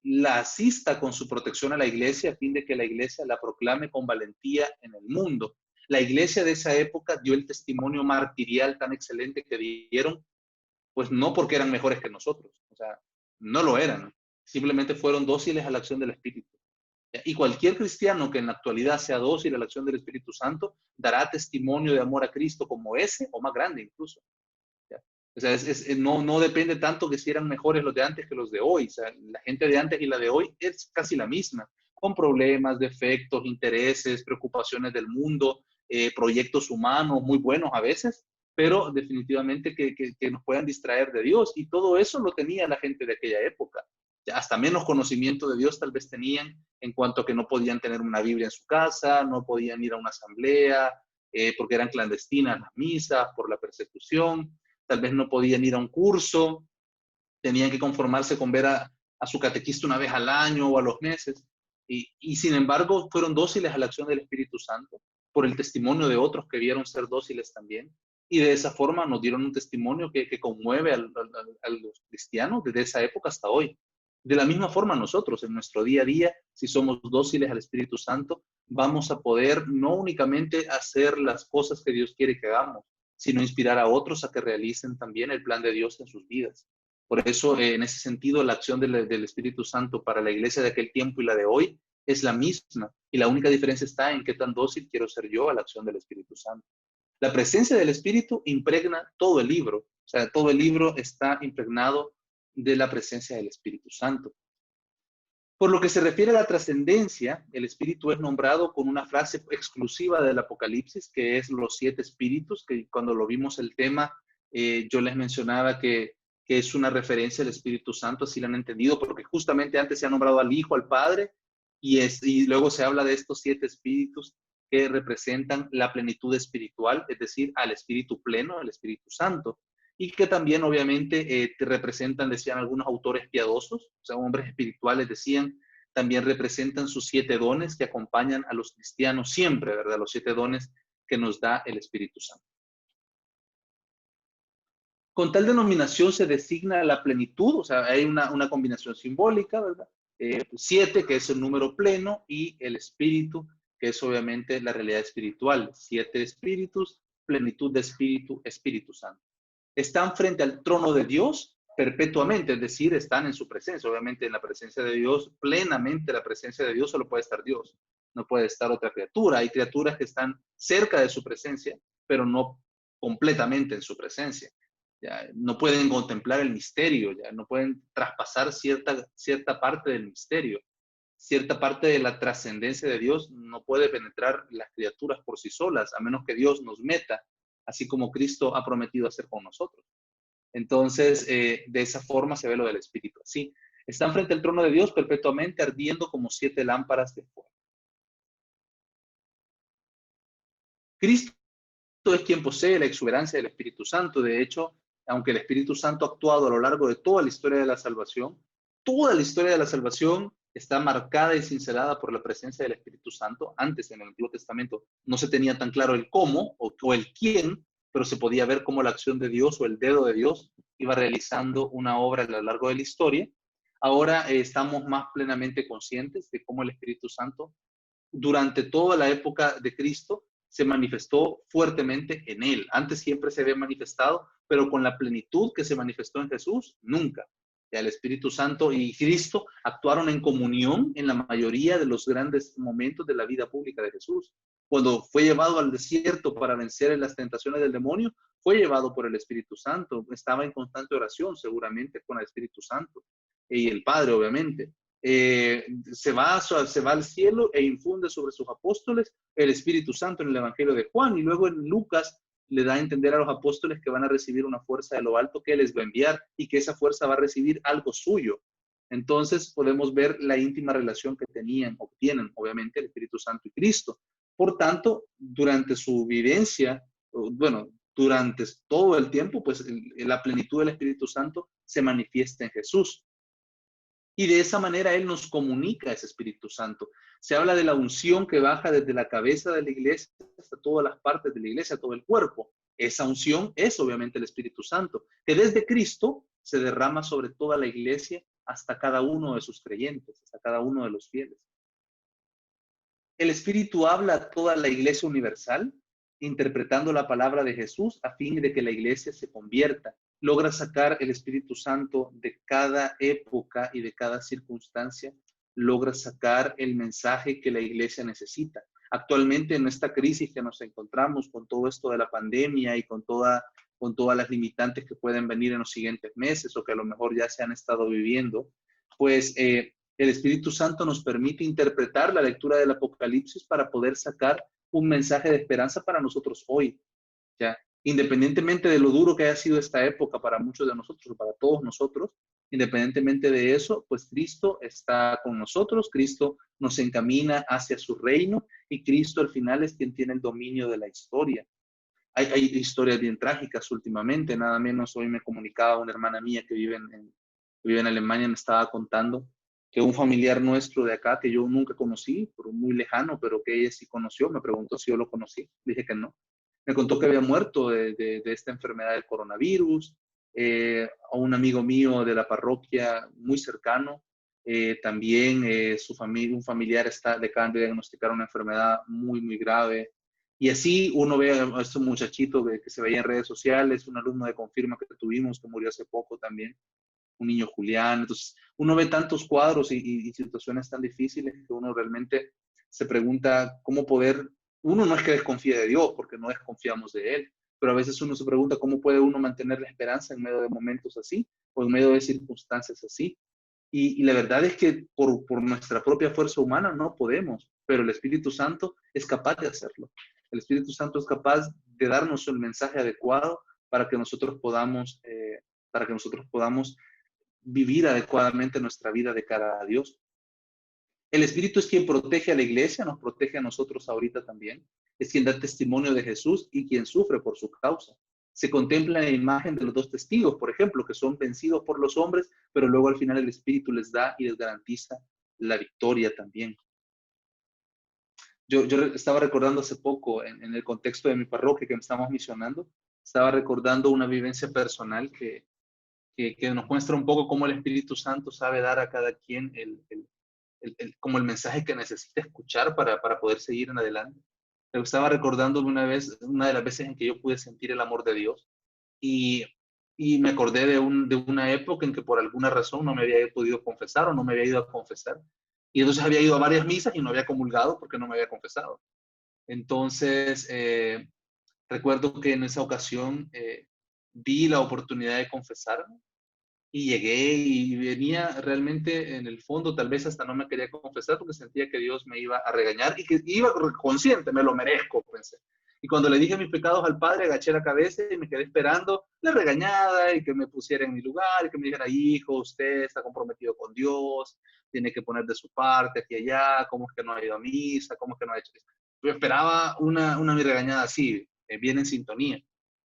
la asista con su protección a la Iglesia a fin de que la Iglesia la proclame con valentía en el mundo. La Iglesia de esa época dio el testimonio martirial tan excelente que dieron, pues no porque eran mejores que nosotros, o sea, no lo eran, simplemente fueron dóciles a la acción del Espíritu. Y cualquier cristiano que en la actualidad sea dócil a la acción del Espíritu Santo dará testimonio de amor a Cristo como ese o más grande incluso. O sea, no depende tanto que si eran mejores los de antes que los de hoy. O sea, la gente de antes y la de hoy es casi la misma, con problemas, defectos, intereses, preocupaciones del mundo, proyectos humanos muy buenos a veces, pero definitivamente que nos puedan distraer de Dios. Y todo eso lo tenía la gente de aquella época. Ya hasta menos conocimiento de Dios tal vez tenían en cuanto a que no podían tener una Biblia en su casa, no podían ir a una asamblea, porque eran clandestinas las misas por la persecución, tal vez no podían ir a un curso, tenían que conformarse con ver a su catequista una vez al año o a los meses. Y sin embargo fueron dóciles a la acción del Espíritu Santo por el testimonio de otros que vieron ser dóciles también. Y de esa forma nos dieron un testimonio que conmueve a los cristianos desde esa época hasta hoy. De la misma forma nosotros, en nuestro día a día, si somos dóciles al Espíritu Santo, vamos a poder no únicamente hacer las cosas que Dios quiere que hagamos, sino inspirar a otros a que realicen también el plan de Dios en sus vidas. Por eso, en ese sentido, la acción del Espíritu Santo para la iglesia de aquel tiempo y la de hoy es la misma. Y la única diferencia está en qué tan dócil quiero ser yo a la acción del Espíritu Santo. La presencia del Espíritu impregna todo el libro. O sea, todo el libro está impregnado de la presencia del Espíritu Santo. Por lo que se refiere a la trascendencia, el Espíritu es nombrado con una frase exclusiva del Apocalipsis, que es los 7 espíritus, que cuando lo vimos el tema, yo les mencionaba que es una referencia al Espíritu Santo, así lo han entendido, porque justamente antes se ha nombrado al Hijo, al Padre, y luego se habla de estos 7 espíritus que representan la plenitud espiritual, es decir, al Espíritu pleno, al Espíritu Santo, y que también obviamente te representan, decían algunos autores piadosos, o sea, hombres espirituales decían, también representan sus 7 dones que acompañan a los cristianos siempre, ¿verdad? Los 7 dones que nos da el Espíritu Santo. Con tal denominación se designa la plenitud, o sea, hay una combinación simbólica, ¿verdad? 7, que es el número pleno, y el espíritu, que es obviamente la realidad espiritual. 7 espíritus, plenitud de espíritu, Espíritu Santo. Están frente al trono de Dios perpetuamente, es decir, están en su presencia. Obviamente en la presencia de Dios, plenamente la presencia de Dios solo puede estar Dios, no puede estar otra criatura. Hay criaturas que están cerca de su presencia, pero no completamente en su presencia. Ya, no pueden contemplar el misterio, ya no pueden traspasar cierta parte del misterio, cierta parte de la trascendencia de Dios no puede penetrar las criaturas por sí solas, a menos que Dios nos meta, así como Cristo ha prometido hacer con nosotros. Entonces, de esa forma se ve lo del Espíritu. Así, están frente al trono de Dios perpetuamente ardiendo como 7 lámparas de fuego. Cristo es quien posee la exuberancia del Espíritu Santo. De hecho, aunque el Espíritu Santo ha actuado a lo largo de toda la historia de la salvación, toda la historia de la salvación está marcada y cincelada por la presencia del Espíritu Santo. Antes, en el Antiguo Testamento, no se tenía tan claro el cómo o el quién, pero se podía ver cómo la acción de Dios o el dedo de Dios iba realizando una obra a lo largo de la historia. Ahora estamos más plenamente conscientes de cómo el Espíritu Santo, durante toda la época de Cristo, se manifestó fuertemente en él. Antes siempre se había manifestado, pero con la plenitud que se manifestó en Jesús, nunca. Ya el Espíritu Santo y Cristo actuaron en comunión en la mayoría de los grandes momentos de la vida pública de Jesús. Cuando fue llevado al desierto para vencer las tentaciones del demonio, fue llevado por el Espíritu Santo. Estaba en constante oración, seguramente, con el Espíritu Santo y el Padre, obviamente. Se va al cielo e infunde sobre sus apóstoles el Espíritu Santo en el Evangelio de Juan, y luego en Lucas le da a entender a los apóstoles que van a recibir una fuerza de lo alto que les va a enviar y que esa fuerza va a recibir algo suyo. Entonces podemos ver la íntima relación que tienen obviamente el Espíritu Santo y Cristo. Por tanto, durante su vivencia, durante todo el tiempo, pues la plenitud del Espíritu Santo se manifiesta en Jesús. Y de esa manera Él nos comunica ese Espíritu Santo. Se habla de la unción que baja desde la cabeza de la iglesia hasta todas las partes de la iglesia, todo el cuerpo. Esa unción es obviamente el Espíritu Santo, que desde Cristo se derrama sobre toda la iglesia hasta cada uno de sus creyentes, hasta cada uno de los fieles. El Espíritu habla a toda la iglesia universal, interpretando la palabra de Jesús a fin de que la iglesia se convierta. Logra sacar el Espíritu Santo de cada época y de cada circunstancia, logra sacar el mensaje que la iglesia necesita. Actualmente en esta crisis que nos encontramos con todo esto de la pandemia y con toda con todas las limitantes que pueden venir en los siguientes meses o que a lo mejor ya se han estado viviendo, pues el Espíritu Santo nos permite interpretar la lectura del Apocalipsis para poder sacar un mensaje de esperanza para nosotros hoy, ¿ya? Independientemente de lo duro que haya sido esta época para muchos de nosotros, para todos nosotros, independientemente de eso, pues Cristo está con nosotros, Cristo nos encamina hacia su reino y Cristo al final es quien tiene el dominio de la historia. Hay historias bien trágicas últimamente, nada menos hoy me comunicaba una hermana mía que vive en Alemania, me estaba contando que un familiar nuestro de acá, que yo nunca conocí, por muy lejano, pero que ella sí conoció, me preguntó si yo lo conocí, dije que no. Me contó que había muerto de esta enfermedad del coronavirus, a un amigo mío de la parroquia muy cercano, también un familiar le acaban de diagnosticar una enfermedad muy, muy grave. Y así uno ve a este muchachito que se veía en redes sociales, un alumno de Confirma que tuvimos, que murió hace poco también, un niño Julián. Entonces, uno ve tantos cuadros y situaciones tan difíciles que uno realmente se pregunta cómo poder, uno no es que desconfíe de Dios, porque no desconfiamos de Él, pero a veces uno se pregunta cómo puede uno mantener la esperanza en medio de momentos así, o en medio de circunstancias así. Y la verdad es que por nuestra propia fuerza humana no podemos, pero el Espíritu Santo es capaz de hacerlo. El Espíritu Santo es capaz de darnos el mensaje adecuado para que nosotros podamos vivir adecuadamente nuestra vida de cara a Dios. El Espíritu es quien protege a la iglesia, nos protege a nosotros ahorita también. Es quien da testimonio de Jesús y quien sufre por su causa. Se contempla la imagen de los dos testigos, por ejemplo, que son vencidos por los hombres, pero luego al final el Espíritu les da y les garantiza la victoria también. Yo estaba recordando hace poco, en el contexto de mi parroquia que me estamos misionando, estaba recordando una vivencia personal que nos muestra un poco cómo el Espíritu Santo sabe dar a cada quien como el mensaje que necesita escuchar para poder seguir en adelante. Me estaba recordándome una de las veces en que yo pude sentir el amor de Dios y me acordé de una época en que por alguna razón no me había podido confesar o no me había ido a confesar. Y entonces había ido a varias misas y no había comulgado porque no me había confesado. Entonces, recuerdo que en esa ocasión vi la oportunidad de confesarme y llegué y venía realmente en el fondo, tal vez hasta no me quería confesar porque sentía que Dios me iba a regañar y que iba consciente, me lo merezco, pensé. Y cuando le dije mis pecados al Padre, agaché la cabeza y me quedé esperando la regañada y que me pusiera en mi lugar y que me dijera, hijo, usted está comprometido con Dios, tiene que poner de su parte aquí y allá, ¿cómo es que no ha ido a misa? ¿Cómo es que no ha hecho esto? Yo esperaba una mi regañada así, bien en sintonía.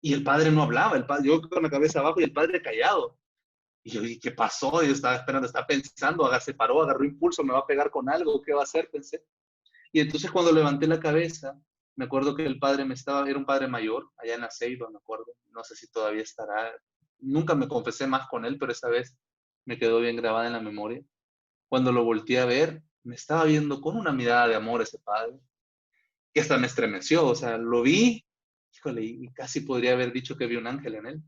Y el Padre no hablaba, yo con la cabeza abajo y el Padre callado. Y yo dije, ¿qué pasó? Yo estaba esperando, estaba pensando, se paró, agarró impulso, me va a pegar con algo, ¿qué va a hacer? Pensé. Y entonces cuando levanté la cabeza, me acuerdo que el padre era un padre mayor, allá en la Ceiba, me acuerdo, no sé si todavía estará, nunca me confesé más con él, pero esa vez me quedó bien grabada en la memoria. Cuando lo volteé a ver, me estaba viendo con una mirada de amor ese padre, que hasta me estremeció, o sea, lo vi, híjole, y casi podría haber dicho que vi un ángel en él.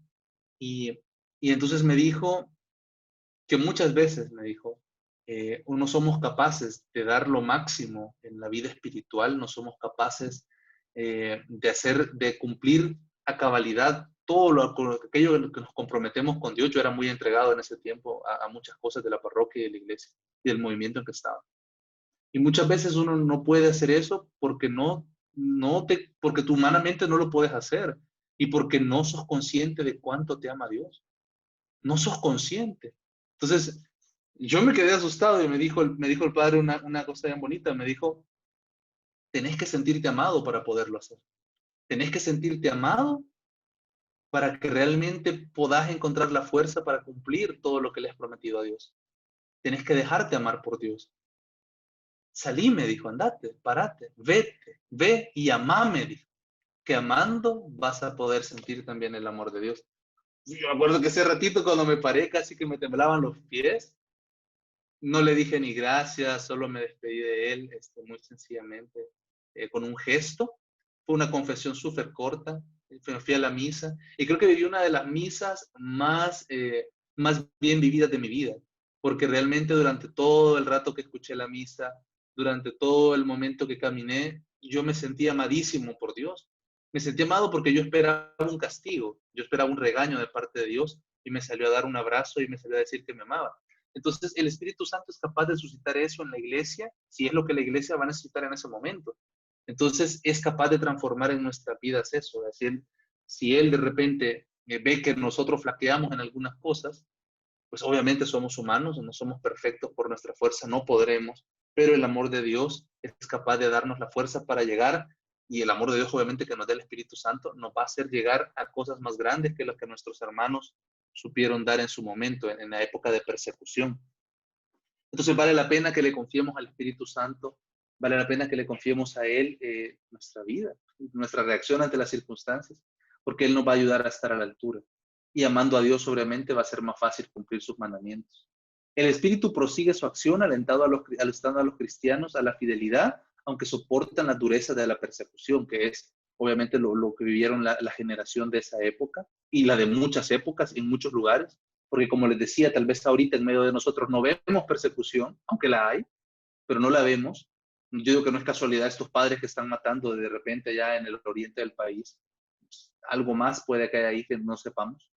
Y entonces me dijo que muchas veces, me dijo, no somos capaces de dar lo máximo en la vida espiritual, no somos capaces de cumplir a cabalidad todo aquello en lo que nos comprometemos con Dios. Yo era muy entregado en ese tiempo a muchas cosas de la parroquia y de la iglesia y del movimiento en que estaba. Y muchas veces uno no puede hacer eso porque porque tú humanamente no lo puedes hacer y porque no sos consciente de cuánto te ama Dios. No sos consciente. Entonces, yo me quedé asustado y me dijo el padre una cosa bien bonita. Me dijo, tenés que sentirte amado para poderlo hacer. Tenés que sentirte amado para que realmente podás encontrar la fuerza para cumplir todo lo que le has prometido a Dios. Tenés que dejarte amar por Dios. Salí, me dijo, andate, parate, vete, ve y amame, dijo. Que amando vas a poder sentir también el amor de Dios. Yo me acuerdo que ese ratito cuando me paré casi que me temblaban los pies. No le dije ni gracias, solo me despedí de él muy sencillamente, con un gesto. Fue una confesión súper corta, me fui a la misa y creo que viví una de las misas más bien vividas de mi vida, porque realmente durante todo el rato que escuché la misa, durante todo el momento que caminé, yo me sentí amadísimo por Dios. Me sentí amado porque yo esperaba un castigo, yo esperaba un regaño de parte de Dios y me salió a dar un abrazo y me salió a decir que me amaba. Entonces, el Espíritu Santo es capaz de suscitar eso en la iglesia, si es lo que la iglesia va a necesitar en ese momento. Entonces, es capaz de transformar en nuestras vidas eso. Es decir, si Él de repente ve que nosotros flaqueamos en algunas cosas, pues obviamente somos humanos, no somos perfectos por nuestra fuerza, no podremos, pero el amor de Dios es capaz de darnos la fuerza para llegar, y el amor de Dios obviamente que nos da el Espíritu Santo, nos va a hacer llegar a cosas más grandes que las que nuestros hermanos supieron dar en su momento, en la época de persecución. Entonces vale la pena que le confiemos al Espíritu Santo, vale la pena que le confiemos a Él nuestra vida, nuestra reacción ante las circunstancias, porque Él nos va a ayudar a estar a la altura. Y amando a Dios, obviamente, va a ser más fácil cumplir sus mandamientos. El Espíritu prosigue su acción alentando a los cristianos a la fidelidad, aunque soportan la dureza de la persecución, que es obviamente lo que vivieron la generación de esa época y la de muchas épocas en muchos lugares. Porque como les decía, tal vez ahorita en medio de nosotros no vemos persecución, aunque la hay, pero no la vemos. Yo digo que no es casualidad estos padres que están matando de repente allá en el oriente del país. Algo más puede que haya ahí que no sepamos.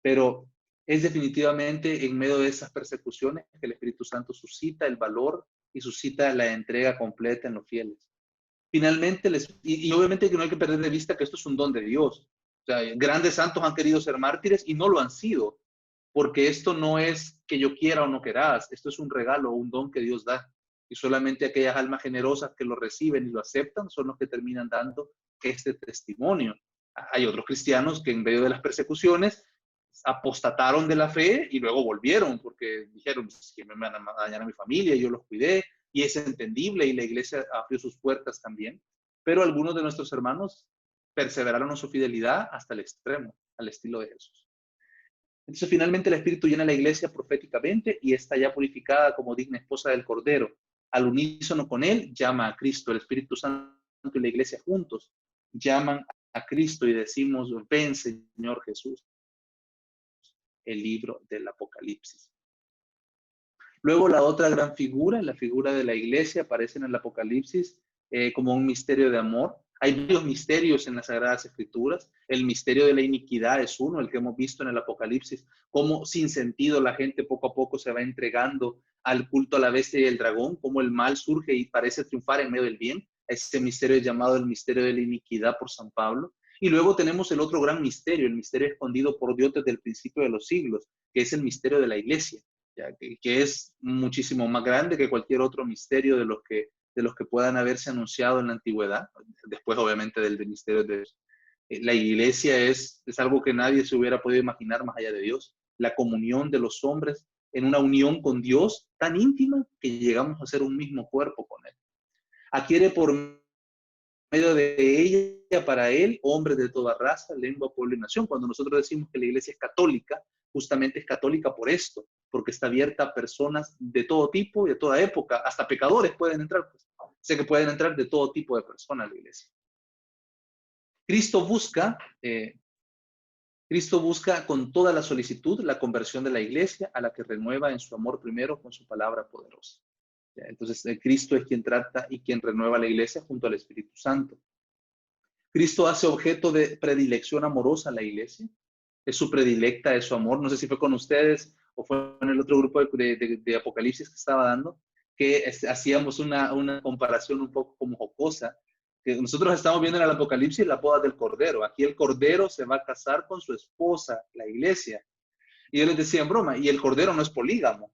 Pero es definitivamente en medio de esas persecuciones que el Espíritu Santo suscita el valor y suscita la entrega completa en los fieles. Finalmente, y obviamente que no hay que perder de vista que esto es un don de Dios. O sea, grandes santos han querido ser mártires y no lo han sido, porque esto no es que yo quiera o no querás, esto es un regalo, un don que Dios da. Y solamente aquellas almas generosas que lo reciben y lo aceptan son los que terminan dando este testimonio. Hay otros cristianos que en medio de las persecuciones apostataron de la fe y luego volvieron porque dijeron que me van a dañar a mi familia, yo los cuidé, y es entendible y la iglesia abrió sus puertas también. Pero algunos de nuestros hermanos perseveraron en su fidelidad hasta el extremo, al estilo de Jesús. Entonces finalmente el Espíritu llena la iglesia proféticamente y está ya purificada como digna esposa del Cordero. Al unísono con él llama a Cristo. El Espíritu Santo y la iglesia juntos llaman a Cristo y decimos, ven Señor Jesús. El libro del Apocalipsis. Luego la otra gran figura, la figura de la iglesia, aparece en el Apocalipsis como un misterio de amor. Hay varios misterios en las Sagradas Escrituras. El misterio de la iniquidad es uno, el que hemos visto en el Apocalipsis, cómo sin sentido la gente poco a poco se va entregando al culto a la bestia y el dragón, cómo el mal surge y parece triunfar en medio del bien. Ese misterio es llamado el misterio de la iniquidad por San Pablo. Y luego tenemos el otro gran misterio, el misterio escondido por Dios desde el principio de los siglos, que es el misterio de la iglesia, ¿ya? Que es muchísimo más grande que cualquier otro misterio de los que puedan haberse anunciado en la antigüedad, después obviamente del misterio de Dios. La iglesia es algo que nadie se hubiera podido imaginar más allá de Dios, la comunión de los hombres en una unión con Dios tan íntima que llegamos a ser un mismo cuerpo con Él. Adquiere por medio de ella para él, hombres de toda raza, lengua, pueblo y nación. Cuando nosotros decimos que la iglesia es católica, justamente es católica por esto, porque está abierta a personas de todo tipo y de toda época, hasta pecadores pueden entrar. Pues. Sé que pueden entrar de todo tipo de personas a la iglesia. Cristo busca con toda la solicitud la conversión de la iglesia, a la que renueva en su amor primero con su palabra poderosa. Entonces, Cristo es quien trata y quien renueva la iglesia junto al Espíritu Santo. Cristo hace objeto de predilección amorosa a la iglesia. Es su predilecta, es su amor. No sé si fue con ustedes o fue en el otro grupo de Apocalipsis que estaba dando, que hacíamos una comparación un poco como jocosa, que nosotros estamos viendo en el Apocalipsis la boda del Cordero. Aquí el Cordero se va a casar con su esposa, la iglesia. Y yo les decía en broma, y el Cordero no es polígamo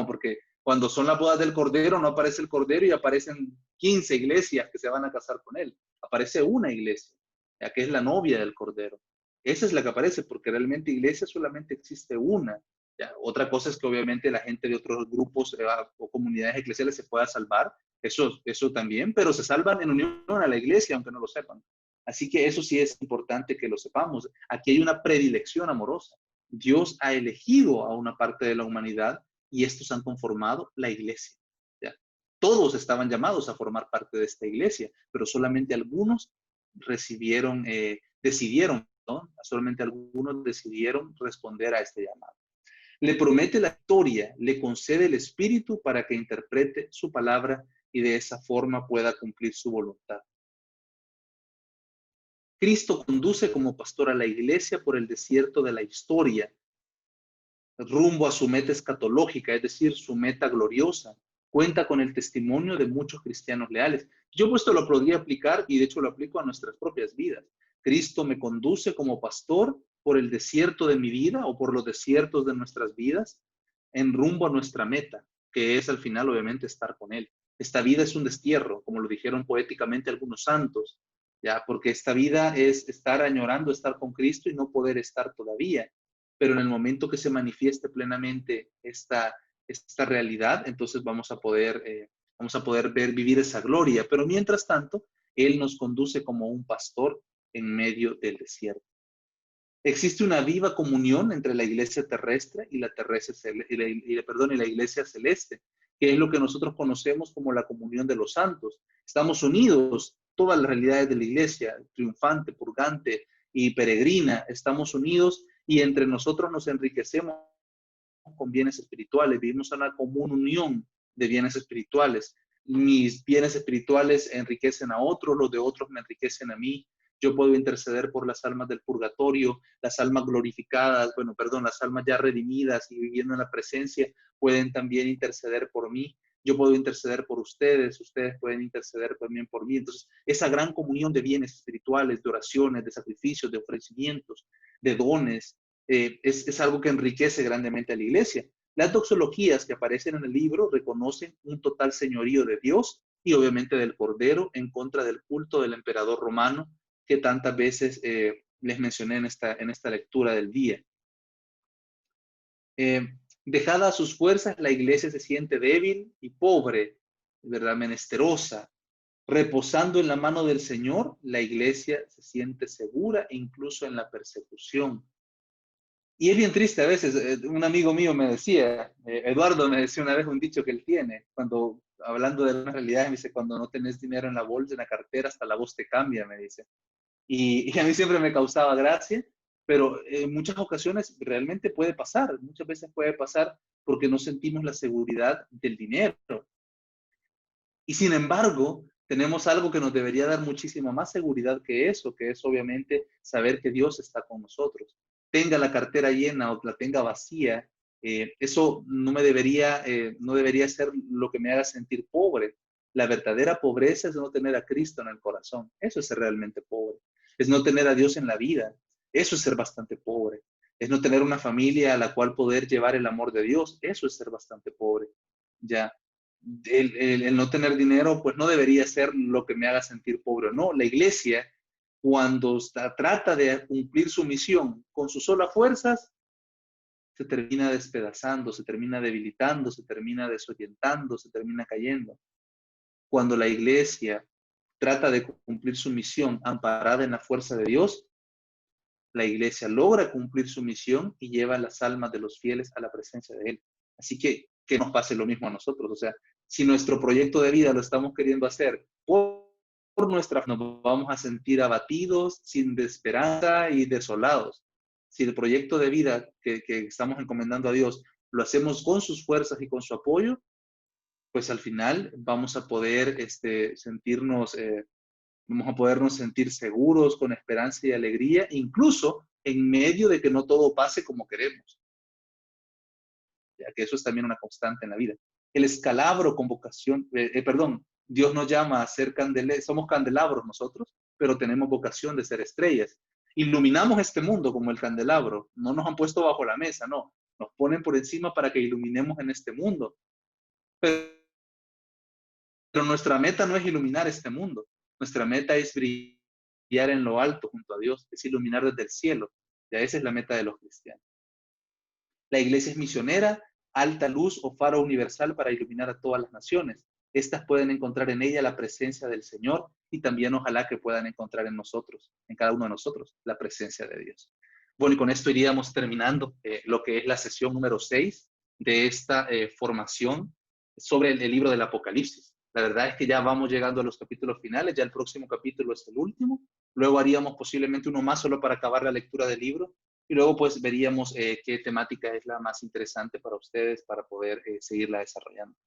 porque cuando son las bodas del Cordero no aparece el Cordero y aparecen 15 iglesias que se van a casar con él. Aparece una iglesia, ya que es la novia del Cordero. Esa es la que aparece, porque realmente iglesia solamente existe una. Ya, otra cosa es que obviamente la gente de otros grupos o comunidades eclesiales se pueda salvar, eso también, pero se salvan en unión a la iglesia, aunque no lo sepan. Así que eso sí es importante que lo sepamos. Aquí hay una predilección amorosa. Dios ha elegido a una parte de la humanidad y estos han conformado la iglesia. ¿Ya? Todos estaban llamados a formar parte de esta iglesia, pero solamente algunos decidieron, ¿no? Solamente algunos decidieron responder a este llamado. Le promete la victoria, le concede el Espíritu para que interprete su palabra y de esa forma pueda cumplir su voluntad. Cristo conduce como pastor a la iglesia por el desierto de la historia, rumbo a su meta escatológica, es decir, su meta gloriosa. Cuenta con el testimonio de muchos cristianos leales. Yo esto lo podría aplicar, y de hecho lo aplico a nuestras propias vidas. Cristo me conduce como pastor por el desierto de mi vida o por los desiertos de nuestras vidas en rumbo a nuestra meta, que es al final obviamente estar con Él. Esta vida es un destierro, como lo dijeron poéticamente algunos santos, ya, porque esta vida es estar añorando estar con Cristo y no poder estar todavía. Pero en el momento que se manifieste plenamente esta realidad, entonces vamos a poder vivir esa gloria. Pero mientras tanto, Él nos conduce como un pastor en medio del desierto. Existe una viva comunión entre la iglesia terrestre y la iglesia celeste, que es lo que nosotros conocemos como la comunión de los santos. Estamos unidos, todas las realidades de la iglesia, triunfante, purgante y peregrina, estamos unidos y entre nosotros nos enriquecemos con bienes espirituales, vivimos una común unión de bienes espirituales. Mis bienes espirituales enriquecen a otros, los de otros me enriquecen a mí. Yo puedo interceder por las almas del purgatorio, las almas glorificadas, las almas ya redimidas y viviendo en la presencia pueden también interceder por mí. Yo puedo interceder por ustedes, ustedes pueden interceder también por mí. Entonces, esa gran comunión de bienes espirituales, de oraciones, de sacrificios, de ofrecimientos, de dones, es algo que enriquece grandemente a la iglesia. Las doxologías que aparecen en el libro reconocen un total señorío de Dios y obviamente del Cordero en contra del culto del emperador romano que tantas veces les mencioné en esta lectura del día. Dejada a sus fuerzas, la iglesia se siente débil y pobre, ¿verdad? Menesterosa. Reposando en la mano del Señor, la iglesia se siente segura incluso en la persecución. Y es bien triste a veces. Un amigo mío me decía, Eduardo me decía una vez un dicho que él tiene, cuando hablando de una realidad, me dice, cuando no tenés dinero en la bolsa, en la cartera, hasta la voz te cambia, me dice. Y a mí siempre me causaba gracia, pero en muchas ocasiones realmente puede pasar, muchas veces puede pasar porque no sentimos la seguridad del dinero. Y sin embargo, tenemos algo que nos debería dar muchísima más seguridad que es obviamente saber que Dios está con nosotros. Tenga la cartera llena o la tenga vacía, eso no debería ser lo que me haga sentir pobre. La verdadera pobreza es no tener a Cristo en el corazón. Eso es ser realmente pobre. Es no tener a Dios en la vida. Eso es ser bastante pobre. Es no tener una familia a la cual poder llevar el amor de Dios. Eso es ser bastante pobre. Ya. El no tener dinero, pues no debería ser lo que me haga sentir pobre. No, la iglesia, cuando trata de cumplir su misión con sus solas fuerzas, se termina despedazando, se termina debilitando, se termina desorientando, se termina cayendo. Cuando la iglesia trata de cumplir su misión amparada en la fuerza de Dios, la iglesia logra cumplir su misión y lleva las almas de los fieles a la presencia de Él. Así que nos pase lo mismo a nosotros. O sea, si nuestro proyecto de vida lo estamos queriendo hacer por nuestra fe, nos vamos a sentir abatidos, sin esperanza y desolados. Si el proyecto de vida que estamos encomendando a Dios lo hacemos con sus fuerzas y con su apoyo, pues al final vamos a poder vamos a podernos sentir seguros, con esperanza y alegría, incluso en medio de que no todo pase como queremos. Ya que eso es también una constante en la vida. El escalabro con vocación, Dios nos llama a ser somos candelabros nosotros, pero tenemos vocación de ser estrellas. Iluminamos este mundo como el candelabro. No nos han puesto bajo la mesa, no. Nos ponen por encima para que iluminemos en este mundo. Pero nuestra meta no es iluminar este mundo. Nuestra meta es brillar en lo alto junto a Dios, es iluminar desde el cielo. Ya esa es la meta de los cristianos. La iglesia es misionera, alta luz o faro universal para iluminar a todas las naciones. Estas pueden encontrar en ella la presencia del Señor y también ojalá que puedan encontrar en nosotros, en cada uno de nosotros, la presencia de Dios. Bueno, y con esto iríamos terminando lo que es la sesión número 6 de esta formación sobre el libro del Apocalipsis. La verdad es que ya vamos llegando a los capítulos finales, ya el próximo capítulo es el último. Luego haríamos posiblemente uno más solo para acabar la lectura del libro. Y luego pues veríamos qué temática es la más interesante para ustedes para poder seguirla desarrollando.